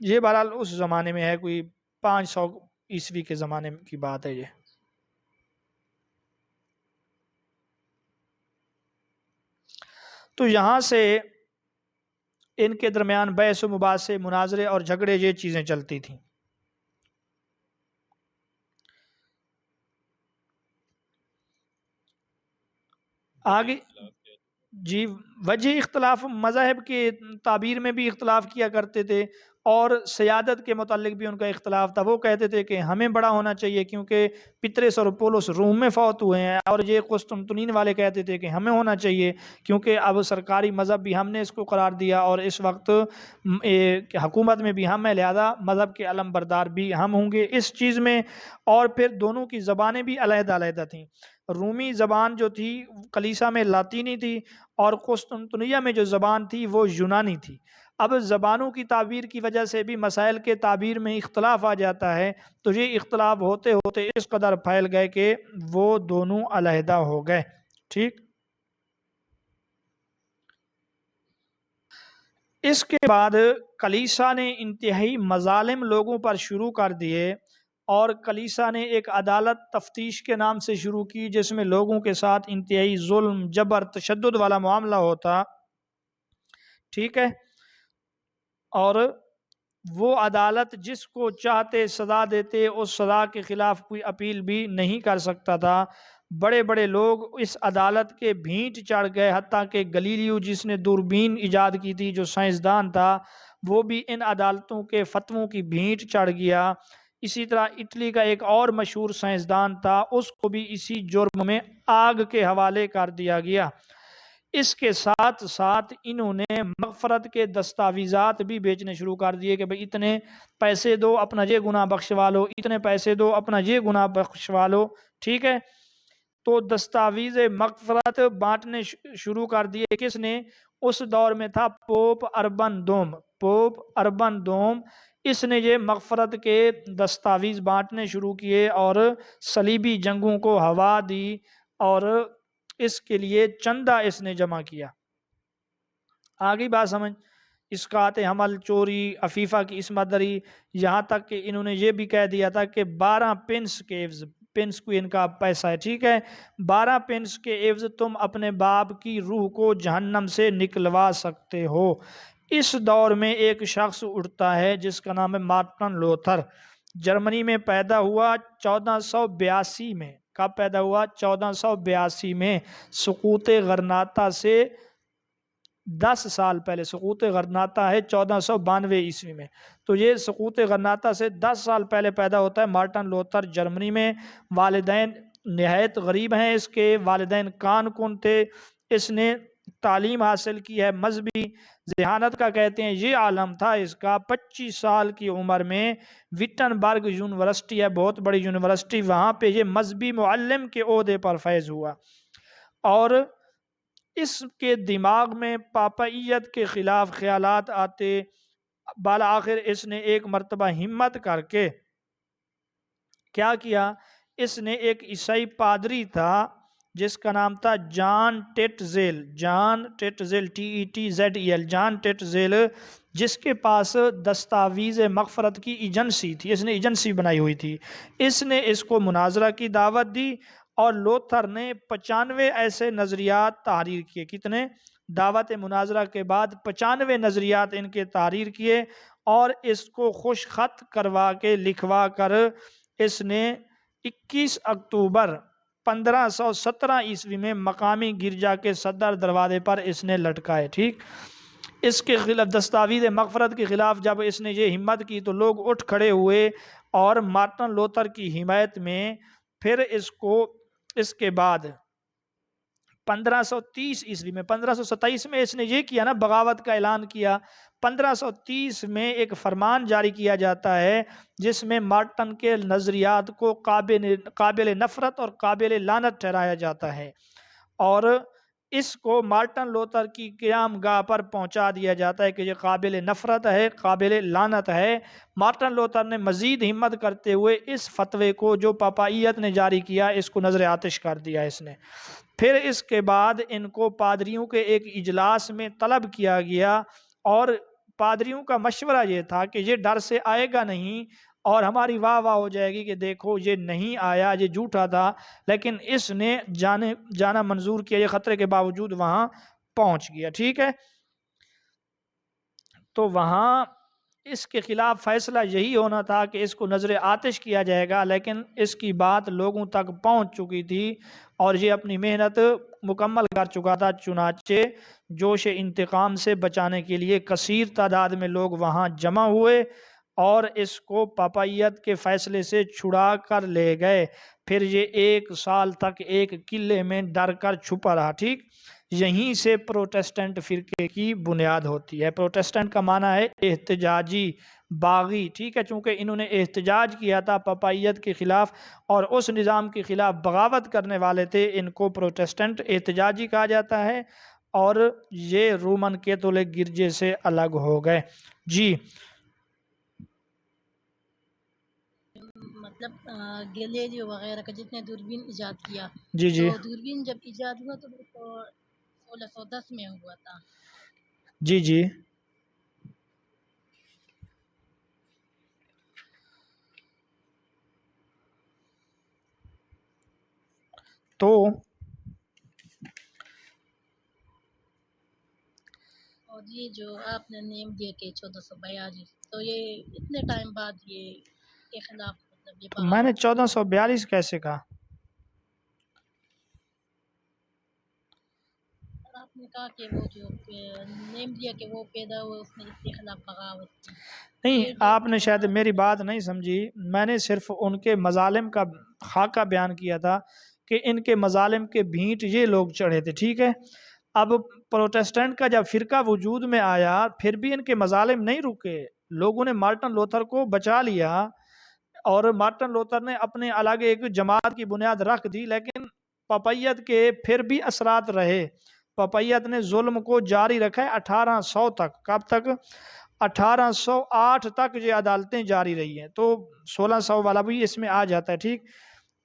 یہ بہرحال اس زمانے میں ہے، کوئی 500 عیسوی کے زمانے کی بات ہے یہ۔ تو یہاں سے ان کے درمیان بحث و مباحثے، مناظرے اور جھگڑے یہ چیزیں چلتی تھیں۔ آگے جی، وجہ اختلاف مذاہب کے تعبیر میں بھی اختلاف کیا کرتے تھے، اور سیادت کے متعلق بھی ان کا اختلاف تھا۔ وہ کہتے تھے کہ ہمیں بڑا ہونا چاہیے کیونکہ پطرس اور پولس روم میں فوت ہوئے ہیں، اور یہ قسطنطنین والے کہتے تھے کہ ہمیں ہونا چاہیے کیونکہ اب سرکاری مذہب بھی ہم نے اس کو قرار دیا، اور اس وقت حکومت میں بھی ہم ہیں، لہذا مذہب کے علم بردار بھی ہم ہوں گے اس چیز میں۔ اور پھر دونوں کی زبانیں بھی علیحدہ علیحدہ تھیں۔ رومی زبان جو تھی کلیسا میں لاطینی تھی، اور قسطنطنیہ میں جو زبان تھی وہ یونانی تھی۔ اب زبانوں کی تعبیر کی وجہ سے بھی مسائل کے تعبیر میں اختلاف آ جاتا ہے، تو یہ اختلاف ہوتے ہوتے اس قدر پھیل گئے کہ وہ دونوں علیحدہ ہو گئے۔ ٹھیک، اس کے بعد کلیسا نے انتہائی مظالم لوگوں پر شروع کر دیے، اور کلیسا نے ایک عدالت تفتیش کے نام سے شروع کی، جس میں لوگوں کے ساتھ انتہائی ظلم، جبر، تشدد والا معاملہ ہوتا۔ ٹھیک ہے، اور وہ عدالت جس کو چاہتے سزا دیتے، اس سزا کے خلاف کوئی اپیل بھی نہیں کر سکتا تھا۔ بڑے بڑے لوگ اس عدالت کے بھینٹ چڑھ گئے، حتیٰ کہ گلیلیو جس نے دوربین ایجاد کی تھی، جو سائنسدان تھا، وہ بھی ان عدالتوں کے فتووں کی بھینٹ چڑھ گیا۔ اسی طرح اٹلی کا ایک اور مشہور سائنسدان تھا، اس کو بھی اسی جرم میں آگ کے حوالے کر دیا گیا۔ اس کے ساتھ ساتھ انہوں نے مغفرت کے دستاویزات بھی بیچنے شروع کر دیے کہ بھئی اتنے پیسے دو اپنا یہ گناہ بخشوا لو، اتنے پیسے دو اپنا یہ گناہ بخشوا لو۔ ٹھیک ہے، تو دستاویز مغفرت بانٹنے شروع کر دیے۔ کس نے؟ اس دور میں تھا پوپ اربن دوم۔ پوپ اربن دوم، اس نے یہ مغفرت کے دستاویز بانٹنے شروع کیے اور صلیبی جنگوں کو ہوا دی، اور اس کے لیے چندہ اس نے جمع کیا۔ آگئی بات سمجھ؟ اسقاط حمل، چوری، عفیفہ کی عصمت دری، یہاں تک کہ انہوں نے یہ بھی کہہ دیا تھا کہ 12 پنس کے عوض، پنس کو ان کا پیسہ ہے، ٹھیک ہے، 12 پنس کے عوض تم اپنے باپ کی روح کو جہنم سے نکلوا سکتے ہو۔ اس دور میں ایک شخص اٹھتا ہے جس کا نام ہے مارٹن لوتھر۔ جرمنی میں پیدا ہوا 1482 میں۔ کب پیدا ہوا؟ 1482 میں۔ سقوط غرناطہ سے 10 سال پہلے، سقوط غرناطہ ہے 1492 عیسوی میں، تو یہ سقوط غرناطہ سے 10 سال پہلے پیدا ہوتا ہے مارٹن لوتھر جرمنی میں۔ والدین نہایت غریب ہیں، اس کے والدین کان کن تھے۔ اس نے تعلیم حاصل کی ہے مذہبی ذہانت کا کہتے ہیں یہ عالم تھا اس کا۔ 25 سال کی عمر میں وٹنبرگ یونیورسٹی ہے، بہت بڑی یونیورسٹی، وہاں پہ یہ مذہبی معلم کے عہدے پر فیض ہوا، اور اس کے دماغ میں پاپائیت کے خلاف خیالات آتے۔ بالآخر اس نے ایک مرتبہ ہمت کر کے کیا کیا، اس نے ایک عیسائی پادری تھا جس کا نام تھا جان ٹیٹزیل، جان ٹیٹزیل، TETZEL، جان ٹیٹزیل، جس کے پاس دستاویز مغفرت کی ایجنسی تھی، اس نے ایجنسی بنائی ہوئی تھی۔ اس نے اس کو مناظرہ کی دعوت دی، اور لوتھر نے 95 ایسے نظریات تحریر کیے۔ کتنے؟ دعوت مناظرہ کے بعد 95 نظریات ان کے تحریر کیے، اور اس کو خوش خط کروا کے لکھوا کر اس نے 21 اکتوبر 1517 عیسوی میں مقامی گرجا کے صدر دروازے پر اس نے لٹکائے۔ ٹھیک، اس کے خلاف دستاویز مغفرت کے خلاف جب اس نے یہ ہمت کی تو لوگ اٹھ کھڑے ہوئے، اور مارٹن لوتھر کی حمایت میں پھر اس کے بعد 1530 عیسوی میں، 1527 میں اس نے یہ کیا نا، بغاوت کا اعلان کیا۔ 1530 میں ایک فرمان جاری کیا جاتا ہے جس میں مارٹن کے نظریات کو قابل نفرت اور قابل لعنت ٹھہرایا جاتا ہے، اور اس کو مارٹن لوتھر کی قیام گاہ پر پہنچا دیا جاتا ہے کہ یہ قابل نفرت ہے، قابل لعنت ہے۔ مارٹن لوتھر نے مزید ہمت کرتے ہوئے اس فتوے کو جو پاپائیت نے جاری کیا، اس کو نظر آتش کر دیا اس نے۔ پھر اس کے بعد ان کو پادریوں کے ایک اجلاس میں طلب کیا گیا، اور پادریوں کا مشورہ یہ تھا کہ یہ ڈر سے آئے گا نہیں، اور ہماری واہ واہ ہو جائے گی کہ دیکھو یہ نہیں آیا، یہ جھوٹا تھا، لیکن اس نے جانا منظور کیا، یہ خطرے کے باوجود وہاں پہنچ گیا، ٹھیک ہے۔ تو وہاں اس کے خلاف فیصلہ یہی ہونا تھا کہ اس کو نظر آتش کیا جائے گا، لیکن اس کی بات لوگوں تک پہنچ چکی تھی اور یہ اپنی محنت مکمل کر چکا تھا، چنانچہ جوش انتقام سے بچانے کے لیے کثیر تعداد میں لوگ وہاں جمع ہوئے اور اس کو پاپائیت کے فیصلے سے چھڑا کر لے گئے۔ پھر یہ 1 سال تک ایک قلعے میں ڈر کر چھپا رہا، ٹھیک۔ یہیں سے پروٹسٹنٹ فرقے کی بنیاد ہوتی ہے۔ پروٹسٹنٹ کا معنی ہے احتجاجی، باغی، ٹھیک ہے، چونکہ انہوں نے احتجاج کیا تھا پاپائیت کے خلاف اور اس نظام کے خلاف بغاوت کرنے والے تھے، ان کو پروٹسٹنٹ احتجاجی کہا جاتا ہے، اور یہ رومن کیتھولک گرجے سے الگ ہو گئے۔ جی مطلب گیلیلیو وغیرہ کا جتنے دوربین ایجاد کیا، جی جی تو دوربین جب ایجاد ہوا تو وہ 1610 میں ہوا تھا۔ جی جی تو اور یہ جو آپ نے نیم دیا کہ 1442، تو یہ اتنے ٹائم بعد یہ کے خلاف مطلب یہ میں نے بغاوت کی۔ 1442 کیسے کہا؟ اور آپ نے کہا کہ وہ جو نیم دیا کہ وہ پیدا ہوئے، اس نے اس کے خلاف بغاوت کی، تو نہیں، یہ جو آپ نے شاید میری بات نہیں سمجھی، میں نے صرف ان کے مظالم کا خاکہ بیان کیا تھا کہ ان کے مظالم کے بھینٹ یہ لوگ چڑھے تھے، ٹھیک ہے۔ اب پروٹسٹنٹ کا جب فرقہ وجود میں آیا پھر بھی ان کے مظالم نہیں رکے، لوگوں نے مارٹن لوتھر کو بچا لیا اور مارٹن لوتھر نے اپنے الگ ایک جماعت کی بنیاد رکھ دی، لیکن پاپائیت کے پھر بھی اثرات رہے۔ پاپائیت نے ظلم کو جاری رکھا ہے 1800 تک۔ کب تک؟ 1808 تک یہ عدالتیں جاری رہی ہیں، تو 1600 والا بھی اس میں آ جاتا ہے، ٹھیک۔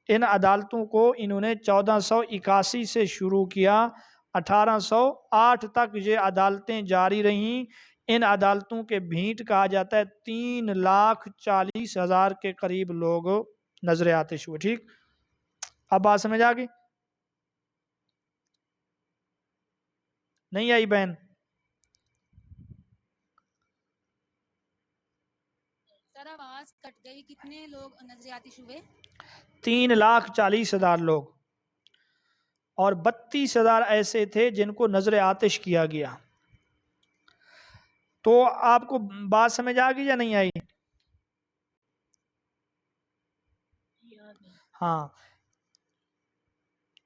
ان عدالتوں کو انہوں نے 1481 سے شروع کیا، 1808 تک یہ عدالتیں جاری رہیں۔ ان عدالتوں کے بھینٹ کہا جاتا ہے 3,40,000 کے قریب لوگ نظر آتش ہوئے، ٹھیک۔ اب بات سمجھ آ گئی؟ نہیں آئی بہن؟ سر آواز کٹ گئی، کتنے لوگ نظر آتش ہوئے؟ 3,40,000 لوگ، اور 32,000 ایسے تھے جن کو نظر آتش کیا گیا۔ تو آپ کو بات سمجھ آ گئی یا نہیں آئی؟ ہاں،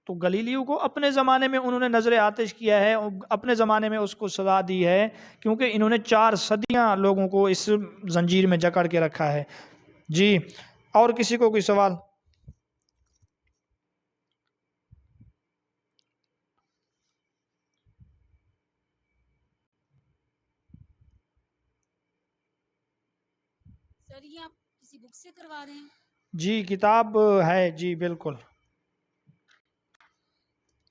تو گلیلیو کو اپنے زمانے میں انہوں نے نظر آتش کیا ہے، اپنے زمانے میں اس کو سزا دی ہے، کیونکہ انہوں نے 4 صدیاں لوگوں کو اس زنجیر میں جکڑ کے رکھا ہے۔ جی، اور کسی کو کوئی سوال؟ سر یہ آپ کسی بک سے کروا رہے ہیں؟ جی کتاب ہے، جی بالکل۔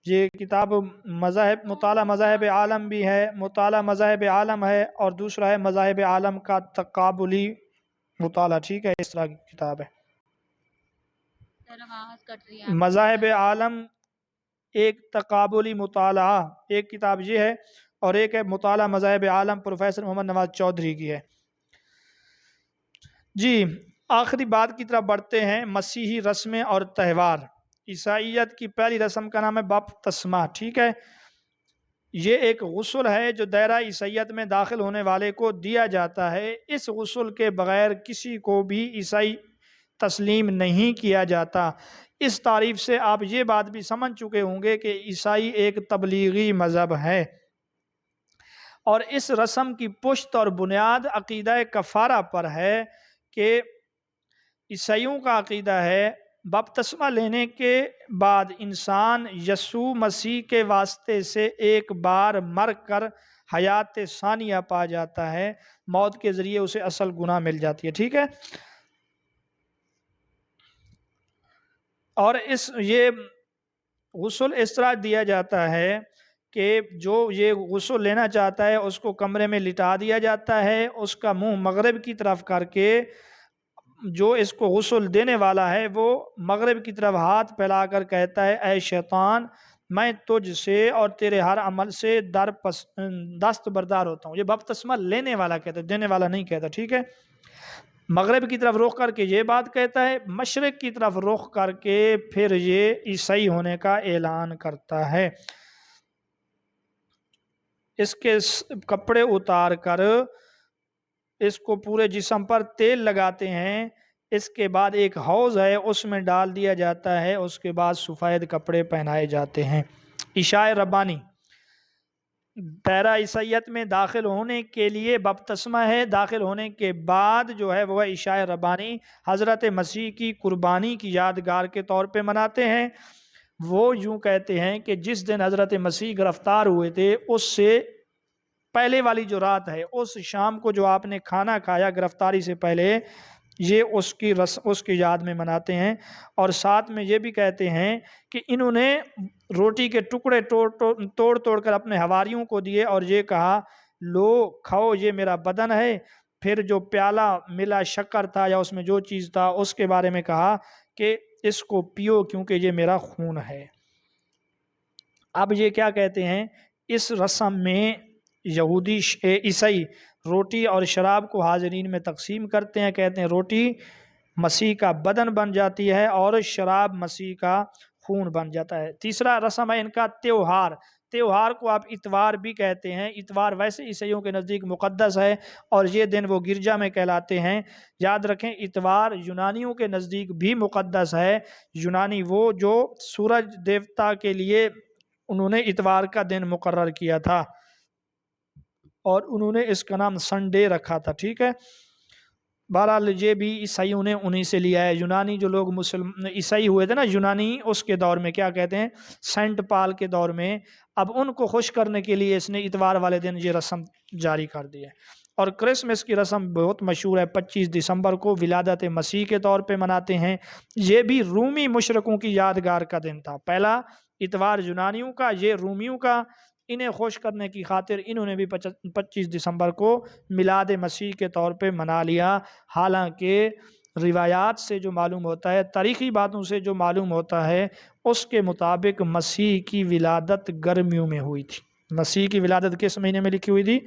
یہ کتاب مذاہب، مطالعہ مذاہب عالم بھی ہے، مطالعہ مذاہب عالم ہے، اور دوسرا ہے مذاہب عالم کا تقابلی مطالعہ، ٹھیک ہے، اس طرح کی کتاب ہے۔ سر آواز کٹ رہی ہے۔ مذاہب عالم ایک تقابلی مطالعہ ایک کتاب یہ ہے، اور ایک ہے مطالعہ مذاہب عالم، پروفیسر محمد نواز چودھری کی ہے۔ جی، آخری بات کی طرف بڑھتے ہیں، مسیحی رسمیں اور تہوار۔ عیسائیت کی پہلی رسم کا نام ہے بپتسمہ، ٹھیک ہے۔ یہ ایک غسل ہے جو دائرہ عیسائیت میں داخل ہونے والے کو دیا جاتا ہے۔ اس غسل کے بغیر کسی کو بھی عیسائی تسلیم نہیں کیا جاتا۔ اس تعریف سے آپ یہ بات بھی سمجھ چکے ہوں گے کہ عیسائی ایک تبلیغی مذہب ہے، اور اس رسم کی پشت اور بنیاد عقیدہ کفارہ پر ہے کہ عیسائیوں کا عقیدہ ہے بپتسمہ لینے کے بعد انسان یسوع مسیح کے واسطے سے ایک بار مر کر حیات ثانیہ پا جاتا ہے، موت کے ذریعے اسے اصل گناہ مل جاتی ہے، ٹھیک ہے۔ اور یہ غسل اس طرح دیا جاتا ہے کہ جو یہ غسل لینا چاہتا ہے اس کو کمرے میں لٹا دیا جاتا ہے، اس کا منہ مغرب کی طرف کر کے، جو اس کو غسل دینے والا ہے وہ مغرب کی طرف ہاتھ پھیلا کر کہتا ہے اے شیطان میں تجھ سے اور تیرے ہر عمل سے دستبردار ہوتا ہوں. یہ بپتسمہ لینے والا کہتا ہے، دینے والا نہیں کہتا. ٹھیک ہے. مغرب کی طرف رخ کر کے یہ بات کہتا ہے، مشرق کی طرف رخ کر کے پھر یہ عیسائی ہونے کا اعلان کرتا ہے. اس کے کپڑے اتار کر اس کو پورے جسم پر تیل لگاتے ہیں. اس کے بعد ایک حوض ہے، اس میں ڈال دیا جاتا ہے. اس کے بعد سفید کپڑے پہنائے جاتے ہیں. عشاء ربانی دائرہ عیسائیت میں داخل ہونے کے لیے بپتسمہ ہے، داخل ہونے کے بعد جو ہے وہ عشاء ربانی حضرت مسیح کی قربانی کی یادگار کے طور پہ مناتے ہیں. وہ یوں کہتے ہیں کہ جس دن حضرت مسیح گرفتار ہوئے تھے اس سے پہلے والی جو رات ہے، اس شام کو جو آپ نے کھانا کھایا گرفتاری سے پہلے، یہ اس کی یاد میں مناتے ہیں. اور ساتھ میں یہ بھی کہتے ہیں کہ انہوں نے روٹی کے ٹکڑے توڑ کر اپنے حواریوں کو دیے اور یہ کہا، لو کھاؤ، یہ میرا بدن ہے. پھر جو پیالہ ملا شکر تھا یا اس میں جو چیز تھا اس کے بارے میں کہا کہ اس کو پیو کیونکہ یہ میرا خون ہے. اب یہ کیا کہتے ہیں، اس رسم میں یہودی عیسائی روٹی اور شراب کو حاضرین میں تقسیم کرتے ہیں. کہتے ہیں روٹی مسیح کا بدن بن جاتی ہے اور شراب مسیح کا خون بن جاتا ہے. تیسرا رسم ہے ان کا تیوہار. تیوہار کو آپ اتوار بھی کہتے ہیں. اتوار ویسے عیسائیوں کے نزدیک مقدس ہے اور یہ دن وہ گرجا میں کہلاتے ہیں. یاد رکھیں اتوار یونانیوں کے نزدیک بھی مقدس ہے. یونانی وہ جو سورج دیوتا کے لیے انہوں نے اتوار کا دن مقرر کیا تھا اور انہوں نے اس کا نام سنڈے رکھا تھا. ٹھیک ہے. بہرحال یہ بھی عیسائیوں نے انہی سے لیا ہے. یونانی جو لوگ عیسائی ہوئے تھے نا یونانی، اس کے دور میں کیا کہتے ہیں، سینٹ پال کے دور میں، اب ان کو خوش کرنے کے لیے اس نے اتوار والے دن یہ رسم جاری کر دی ہے. اور کرسمس کی رسم بہت مشہور ہے، 25 دسمبر کو ولادت مسیح کے طور پہ مناتے ہیں. یہ بھی رومی مشرکوں کی یادگار کا دن تھا. پہلا اتوار یونانیوں کا، یہ رومیوں کا. انہیں خوش کرنے کی خاطر انہوں نے بھی 25 دسمبر کو میلاد مسیح کے طور پہ منا لیا. حالانکہ روایات سے جو معلوم ہوتا ہے، تاریخی باتوں سے جو معلوم ہوتا ہے، اس کے مطابق مسیح کی ولادت گرمیوں میں ہوئی تھی. مسیح کی ولادت کس مہینے میں لکھی ہوئی تھی؟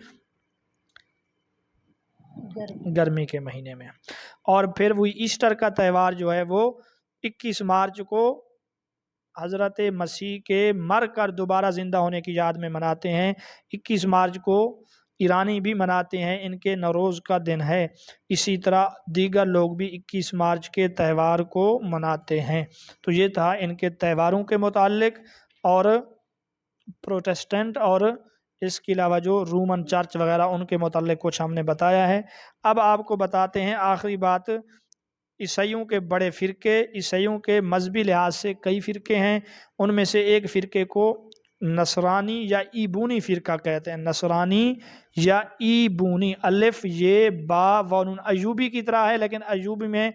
گرمی کے مہینے میں. اور پھر وہی ایسٹر کا تہوار جو ہے وہ 21 مارچ کو حضرت مسیح کے مر کر دوبارہ زندہ ہونے کی یاد میں مناتے ہیں. 21 مارچ کو ایرانی بھی مناتے ہیں، ان کے نوروز کا دن ہے. اسی طرح دیگر لوگ بھی 21 مارچ کے تہوار کو مناتے ہیں. تو یہ تھا ان کے تہواروں کے متعلق. اور پروٹسٹنٹ اور اس کے علاوہ جو رومن چرچ وغیرہ ان کے متعلق کچھ ہم نے بتایا ہے. اب آپ کو بتاتے ہیں آخری بات، عیسائیوں کے بڑے فرقے. عیسائیوں کے مذہبی لحاظ سے کئی فرقے ہیں. ان میں سے ایک فرقے کو نصرانی یا ایبونی فرقہ کہتے ہیں. نصرانی یا ایبونی، الف یہ با ونون ایوبی کی طرح ہے، لیکن ایوبی میں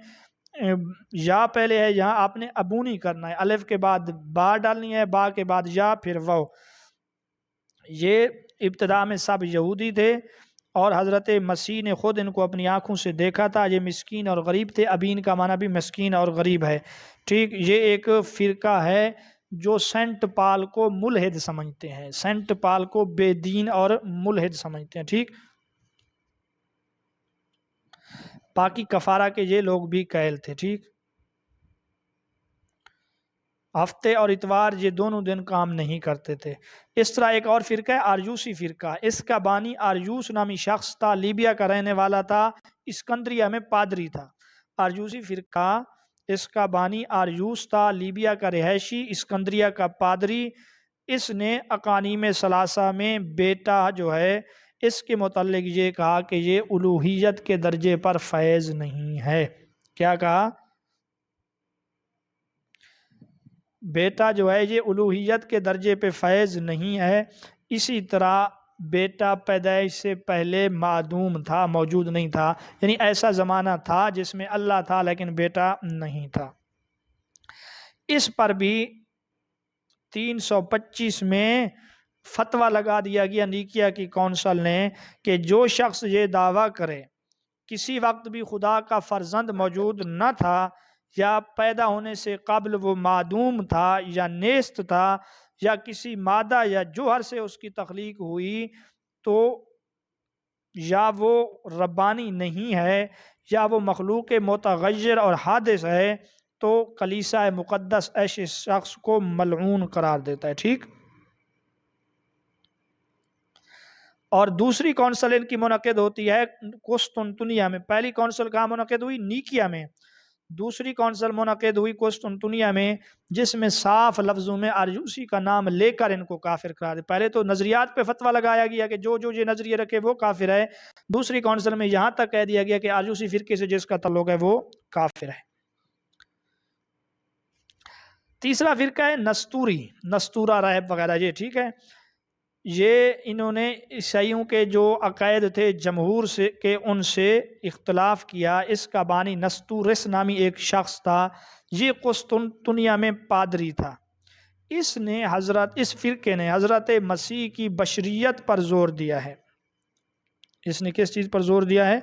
یا پہلے ہے، یہاں آپ نے ابونی کرنا ہے. الف کے بعد با ڈالنی ہے، با کے بعد یا پھر وہ. یہ ابتدا میں سب یہودی تھے اور حضرت مسیح نے خود ان کو اپنی آنکھوں سے دیکھا تھا. یہ مسکین اور غریب تھے. ابین کا معنی بھی مسکین اور غریب ہے. ٹھیک. یہ ایک فرقہ ہے جو سینٹ پال کو ملحد سمجھتے ہیں. سینٹ پال کو بے دین اور ملحد سمجھتے ہیں. ٹھیک. باقی کفارہ کے یہ لوگ بھی قائل تھے. ٹھیک. ہفتے اور اتوار یہ دونوں دن کام نہیں کرتے تھے. اس طرح ایک اور فرقہ ہے آریوسی فرقہ. اس کا بانی آریوس نامی شخص تھا، لیبیا کا رہنے والا تھا، اسکندریہ میں پادری تھا. آریوسی فرقہ، اس کا بانی آریوس تھا، لیبیا کا رہائشی، اسکندریہ کا پادری. اس نے اقانیم ثلاثہ میں بیٹا جو ہے اس کے متعلق یہ کہا کہ یہ الوہیت کے درجے پر فیض نہیں ہے. کیا کہا؟ بیٹا جو ہے یہ الوہیت کے درجے پہ فیض نہیں ہے. اسی طرح بیٹا پیدائش سے پہلے معدوم تھا، موجود نہیں تھا. یعنی ایسا زمانہ تھا جس میں اللہ تھا لیکن بیٹا نہیں تھا. اس پر بھی 325 میں فتویٰ لگا دیا گیا نیکیا کی کونسل نے کہ جو شخص یہ دعویٰ کرے کسی وقت بھی خدا کا فرزند موجود نہ تھا یا پیدا ہونے سے قبل وہ معدوم تھا یا نیست تھا، یا کسی مادہ یا جوہر سے اس کی تخلیق ہوئی تو یا وہ ربانی نہیں ہے یا وہ مخلوق متغیر اور حادث ہے تو کلیسا مقدس ایسے شخص کو ملعون قرار دیتا ہے. ٹھیک. اور دوسری کونسل ان کی منعقد ہوتی ہے قسطنطنیہ میں. پہلی کونسل کہاں منعقد ہوئی؟ نیکیا میں. دوسری کونسل منعقد ہوئی قسطنطنیہ میں، جس میں صاف لفظوں میں ارجوسی کا نام لے کر ان کو کافر قرار دیا. پہلے تو نظریات پہ فتویٰ لگایا گیا کہ جو یہ نظریے رکھے وہ کافر ہے. دوسری کونسل میں یہاں تک کہہ دیا گیا کہ ارجوسی فرقے سے جس کا تعلق ہے وہ کافر ہے. تیسرا فرقہ ہے نستوری، نستورہ راہب وغیرہ. یہ ٹھیک ہے، یہ انہوں نے عیسائیوں کے جو عقائد تھے جمہور سے کہ ان سے اختلاف کیا. اس کا بانی نستورس نامی ایک شخص تھا. یہ قسطنطنیہ میں پادری تھا. اس فرقے نے حضرت مسیح کی بشریت پر زور دیا ہے. اس نے کس چیز پر زور دیا ہے؟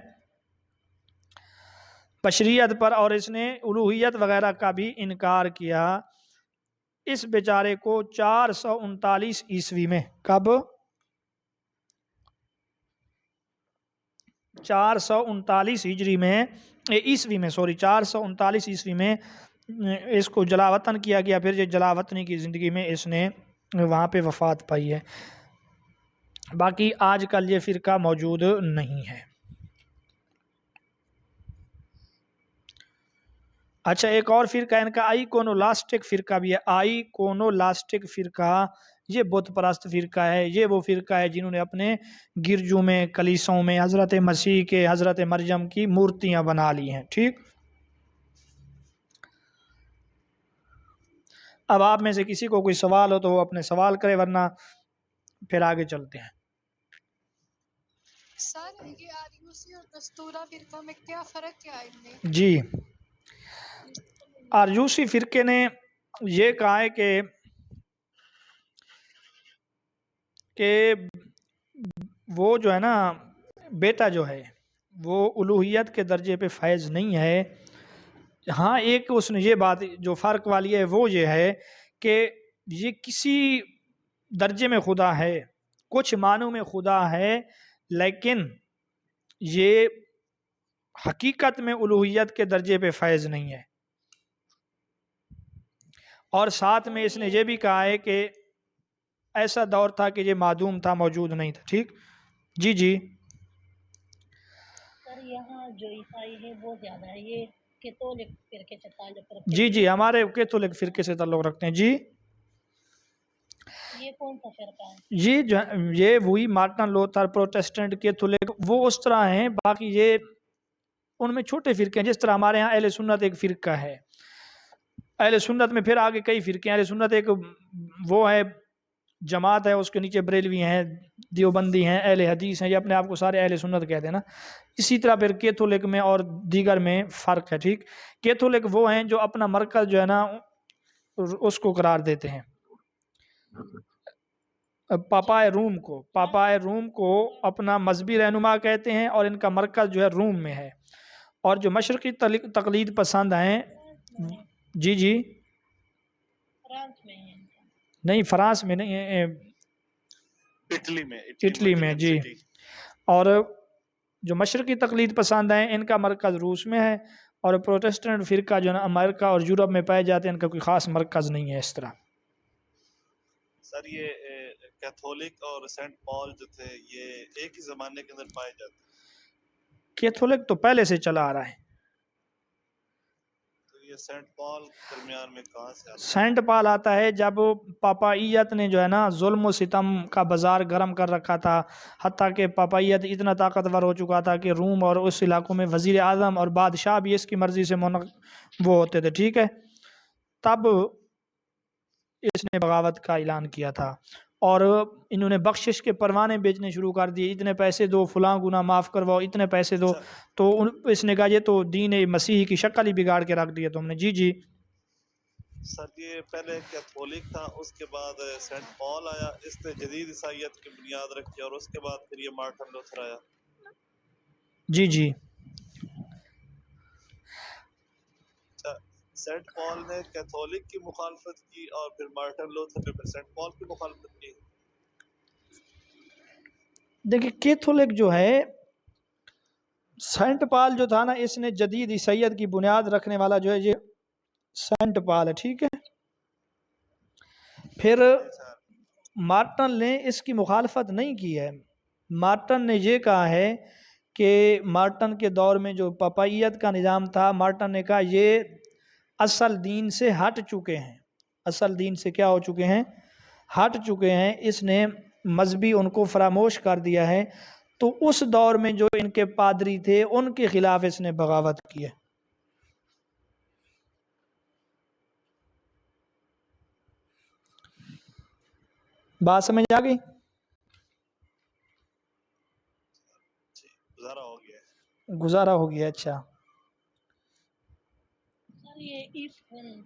بشریت پر. اور اس نے الوہیت وغیرہ کا بھی انکار کیا. اس بیچارے کو 439 عیسوی میں، کب؟ 439 ہجری میں، عیسوی میں، 439 عیسوی میں اس کو جلا وطن کیا گیا. پھر یہ جلا وطنی کی زندگی میں اس نے وہاں پہ وفات پائی ہے. باقی آج کل یہ فرقہ موجود نہیں ہے. اچھا، ایک اور فرقہ ان کا آئیکونولاسٹک فرقہ بھی ہے. آئیکونولاسٹک فرقہ یہ بت پرست فرقہ ہے. یہ وہ فرقہ ہے جنہوں نے اپنے گرجوں میں، کلیسوں میں حضرت مسیح کے، حضرت مریم کی مورتیاں بنا لی ہیں. ٹھیک. اب آپ میں سے کسی کو کوئی سوال ہو تو وہ اپنے سوال کرے، ورنہ پھر آگے چلتے ہیں. سر یہ آریوسی اور نستورہ فرقہ میں کیا فرق کیا ہے ان میں؟ جی، آریوسی فرقے نے یہ کہا ہے کہ وہ جو ہے نا بیٹا جو ہے وہ الوہیت کے درجے پہ فائز نہیں ہے. ہاں، ایک اس نے یہ بات جو فرق والی ہے وہ یہ ہے کہ یہ کسی درجے میں خدا ہے، کچھ معنوں میں خدا ہے، لیکن یہ حقیقت میں الوہیت کے درجے پہ فائز نہیں ہے. اور ساتھ میں اس نے یہ بھی کہا ہے کہ ایسا دور تھا کہ یہ معدوم تھا، موجود نہیں تھا. ٹھیک. جی جی. سر یہاں جو عیسائی ہے وہ زیادہ ہے، یہ کیتھولک فرقے سے تعلق رکھتے جی ہیں. جی، ہمارے کیتھولک فرقے سے تعلق رکھتے ہیں. جی، یہ کون سا فرقہ ہے؟ یہ وہی مارٹن لوتھر، پروٹسٹنٹ، کیتھولک، وہ اس طرح ہیں. باقی یہ ان میں چھوٹے فرقے ہیں. جس طرح ہمارے ہاں اہل سنت ایک فرقہ ہے. اہل سنت میں پھر آگے کئی فرقے ہیں. اہل سنت ایک وہ ہے جماعت ہے، اس کے نیچے بریلوی ہیں، دیوبندی ہیں، اہل حدیث ہیں. یہ اپنے آپ کو سارے اہل سنت کہتے ہیں نا. اسی طرح پھر کیتھولک میں اور دیگر میں فرق ہے. ٹھیک. کیتھولک وہ ہیں جو اپنا مرکز جو ہے نا اس کو قرار دیتے ہیں پاپائے روم کو اپنا مذہبی رہنما کہتے ہیں، اور ان کا مرکز جو ہے روم میں ہے. اور جو مشرقی تقلید پسند ہیں، جی جی، فرانس میں ہے. نہیں فرانس میں نہیں، اٹلی میں. جی. اور جو مشرقی تقلید پسند ہیں ان کا مرکز روس میں ہے. اور پروٹسٹنٹ فرقہ جو ہے نا امریکہ اور یورپ میں پائے جاتے ہیں، ان کا کوئی خاص مرکز نہیں ہے اس طرح. سر یہ کیتھولک اور سینٹ پال جو تھے یہ ایک ہی زمانے کے اندر پائے جاتے ہیں؟ کیتھولک تو پہلے سے چلا آ رہا ہے. تو یہ سینٹ پال درمیان میں کہاں سے آتا ہے؟ سینٹ پال آتا ہے جب پاپائیت نے جو ہے نا ظلم و ستم کا بازار گرم کر رکھا تھا، حتیٰ کہ پاپائیت اتنا طاقتور ہو چکا تھا کہ روم اور اس علاقوں میں وزیر اعظم اور بادشاہ بھی اس کی مرضی سے وہ ہوتے تھے. ٹھیک ہے. تب اس نے بغاوت کا اعلان کیا تھا، اور انہوں نے بخشش کے پروانے بیچنے شروع کر دیے. اتنے پیسے دو، فلاں گناہ معاف کرواؤ، اتنے پیسے دو. تو اس نے کہا یہ تو دین مسیحی کی شکل ہی بگاڑ کے رکھ دیا تم نے. جی جی. سر یہ پہلے کیتھولک تھا، اس کے بعد سینٹ پال آیا، اس نے جدید عیسائیت کی بنیاد رکھی، اور اس کے بعد پھر یہ مارٹن لوتھر آیا. جی جی. سینٹ پال نے کیتھولک کی مخالفت کی اور پھر مارٹن لوتھر نے پھر سینٹ پال کی مخالفت کی. دیکھیے کیتھولک جو ہے، سینٹ پال جو تھا نا، اس نے جدید عیسائیت کی بنیاد رکھنے والا جو ہے یہ سینٹ پال ہے، ٹھیک ہے. پھر مارٹن نے اس کی مخالفت نہیں کی ہے. مارٹن نے یہ کہا ہے کہ مارٹن کے دور میں جو پاپائیت کا نظام تھا، مارٹن نے کہا یہ اصل دین سے ہٹ چکے ہیں. اصل دین سے کیا ہو چکے ہیں؟ ہٹ چکے ہیں. اس نے مذہبی ان کو فراموش کر دیا ہے. تو اس دور میں جو ان کے پادری تھے ان کے خلاف اس نے بغاوت کی ہے. بات سمجھ آ گئی؟ گزارا ہو گیا ہے. گزارا ہو گیا. اچھا سر یہ عید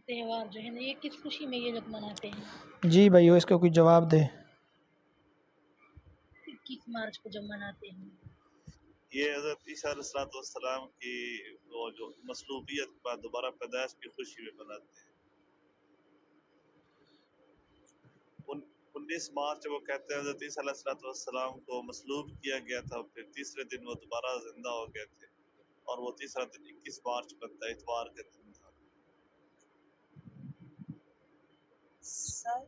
تہوار جو ہے نا، یہ کس خوشی میں یہ لوگ مناتے ہیں؟ جی بھائی اس کا کوئی جواب دے. 21 مارچ کو جب مناتے ہیں. یہ حضرت عیسیٰ علیہ السلام کی وہ جو مصلوبیت کے بعد دوبارہ پیدائش کی خوشی میں مناتے ہیں. 19 مارچ وہ کہتے ہیں حضرت عیسیٰ علیہ السلام کو مصلوب کیا گیا تھا، پھر تیسرے دن وہ دوبارہ زندہ ہو گئے تھے، اور وہ تیسرا دن 21 مارچ بنتا ہے، اتوار کے دن تھا. سر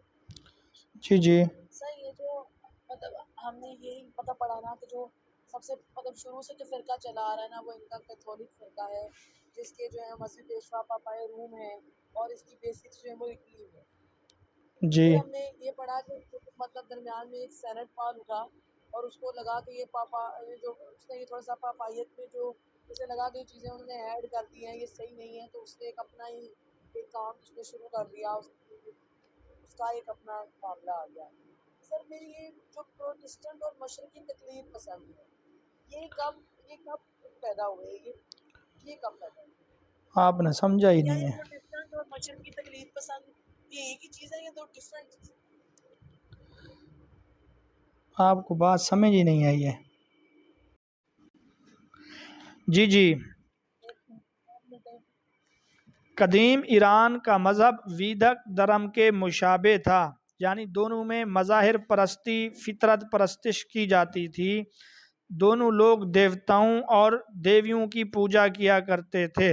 جی سر یہ جو مطلب ہم نے یہی پتہ پڑا نا کہ جو سب سے مطلب شروع سے جو فرقہ چلا آ رہا ہے نا، وہ ان کا کیتھولک فرقہ ہے، جس کے جو ہے مذہبی پیشوا پاپائے روم ہے اور اس کی بیسکس جو ہے وہ اٹلی ہے. جی پھر ہم نے یہ پڑھا کہ مطلب درمیان میں ایک سینٹ پال اٹھا اور اس کو لگا کہ یہ پاپا جو اس نے یہ تھوڑا سا پاپائیت میں جو اسے لگا کہ یہ چیزیں انہوں نے ایڈ کر دی ہیں، یہ صحیح نہیں ہے، تو اس نے ایک اپنا ہی ایک کام اس نے شروع کر دیا. اس کا ایک اپنا معاملہ آ گیا. سر میری یہ جو پروٹسٹنٹ اور مشرقی تقلید پسند ہے، یہ کب پیدا ہوئے؟ یہ کب پیدا ہوئے؟ آپ نے سمجھا ہی کیا نہیں یہ ہے. پروٹسٹنٹ اور مشرقی تقلید پسند یہ ایک ہی چیز ہے یا دو ڈفرینٹ چیز؟ آپ کو بات سمجھ ہی نہیں آئی ہے. جی قدیم ایران کا مذہب ویدک دھرم کے مشابہ تھا، یعنی دونوں میں مظاہر پرستی، فطرت پرستش کی جاتی تھی. دونوں لوگ دیوتاؤں اور دیویوں کی پوجا کیا کرتے تھے.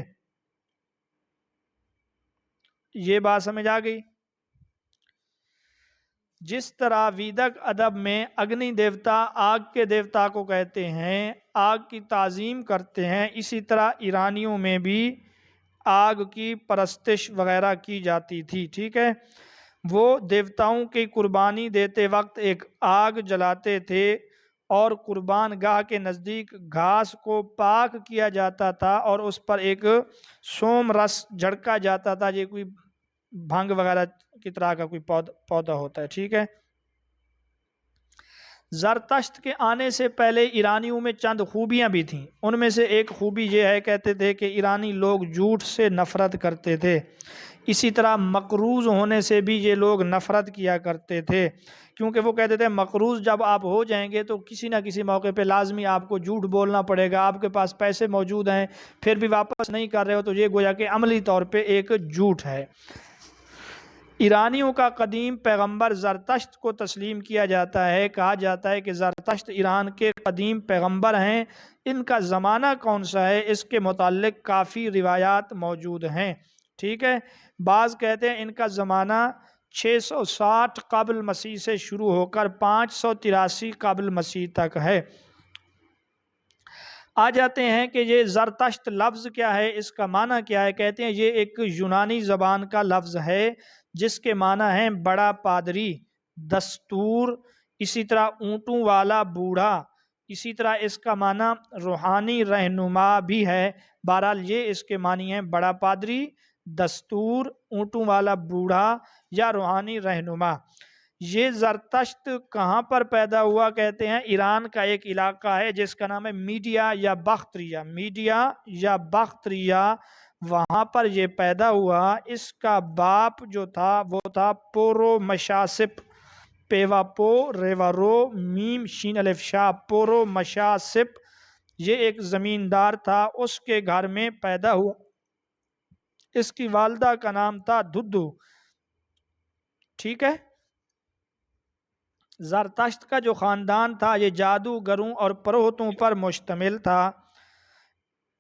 یہ بات سمجھ آ گئی؟ جس طرح ویدک ادب میں اگنی دیوتا آگ کے دیوتا کو کہتے ہیں، آگ کی تعظیم کرتے ہیں، اسی طرح ایرانیوں میں بھی آگ کی پرستش وغیرہ کی جاتی تھی. ٹھیک ہے. وہ دیوتاؤں کی قربانی دیتے وقت ایک آگ جلاتے تھے اور قربان گاہ کے نزدیک گھاس کو پاک کیا جاتا تھا اور اس پر ایک سوم رس جھڑکا جاتا تھا. یہ کوئی بھنگ وغیرہ کی طرح کا کوئی پودا ہوتا ہے. ٹھیک ہے. زرتشت کے آنے سے پہلے ایرانیوں میں چند خوبیاں بھی تھیں. ان میں سے ایک خوبی یہ ہے، کہتے تھے کہ ایرانی لوگ جھوٹ سے نفرت کرتے تھے. اسی طرح مقروض ہونے سے بھی یہ لوگ نفرت کیا کرتے تھے، کیونکہ وہ کہتے تھے مقروض جب آپ ہو جائیں گے تو کسی نہ کسی موقع پہ لازمی آپ کو جھوٹ بولنا پڑے گا. آپ کے پاس پیسے موجود ہیں پھر بھی واپس نہیں کر رہے ہو، تو یہ گویا کہ عملی طور پہ ایک جھوٹ ہے. ایرانیوں کا قدیم پیغمبر زرتشت کو تسلیم کیا جاتا ہے. کہا جاتا ہے کہ زرتشت ایران کے قدیم پیغمبر ہیں. ان کا زمانہ کون سا ہے، اس کے متعلق کافی روایات موجود ہیں. ٹھیک ہے. بعض کہتے ہیں ان کا زمانہ 660 قبل مسیح سے شروع ہو کر 583 قبل مسیح تک ہے. آ جاتے ہیں کہ یہ زرتشت لفظ کیا ہے، اس کا معنی کیا ہے. کہتے ہیں یہ ایک یونانی زبان کا لفظ ہے جس کے معنی ہیں بڑا پادری، دستور، اسی طرح اونٹوں والا بوڑھا. اسی طرح اس کا معنی روحانی رہنما بھی ہے. بہرحال یہ اس کے معنی ہیں بڑا پادری، دستور، اونٹوں والا بوڑھا یا روحانی رہنما. یہ زرتشت کہاں پر پیدا ہوا؟ کہتے ہیں ایران کا ایک علاقہ ہے جس کا نام ہے میڈیا یا بختریا. میڈیا یا بختریا، وہاں پر یہ پیدا ہوا. اس کا باپ جو تھا وہ تھا پورو مشاسپ، پیوا پو ریوا رو میم شین الف شا، پورو مشاسپ. یہ ایک زمیندار تھا، اس کے گھر میں پیدا ہوا. اس کی والدہ کا نام تھا دھدھو. ٹھیک ہے. زرتشت کا جو خاندان تھا یہ جادوگروں اور پروہتوں پر مشتمل تھا،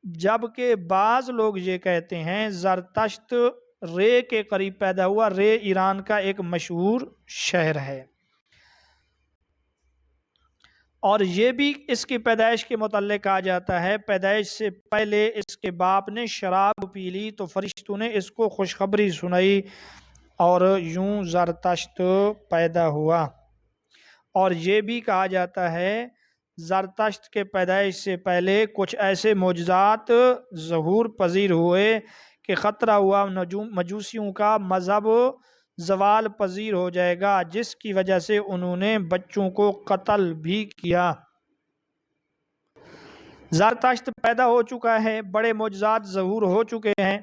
جبکہ بعض لوگ یہ کہتے ہیں زرتشت رے کے قریب پیدا ہوا. رے ایران کا ایک مشہور شہر ہے، اور یہ بھی اس کی پیدائش کے متعلق کہا جاتا ہے پیدائش سے پہلے اس کے باپ نے شراب پی لی تو فرشتوں نے اس کو خوشخبری سنائی اور یوں زرتشت پیدا ہوا. اور یہ بھی کہا جاتا ہے زرتشت کے پیدائش سے پہلے کچھ ایسے معجزات ظہور پذیر ہوئے کہ خطرہ ہوا مجوسیوں کا مذہب زوال پذیر ہو جائے گا، جس کی وجہ سے انہوں نے بچوں کو قتل بھی کیا. زرتشت پیدا ہو چکا ہے، بڑے معجزات ظہور ہو چکے ہیں.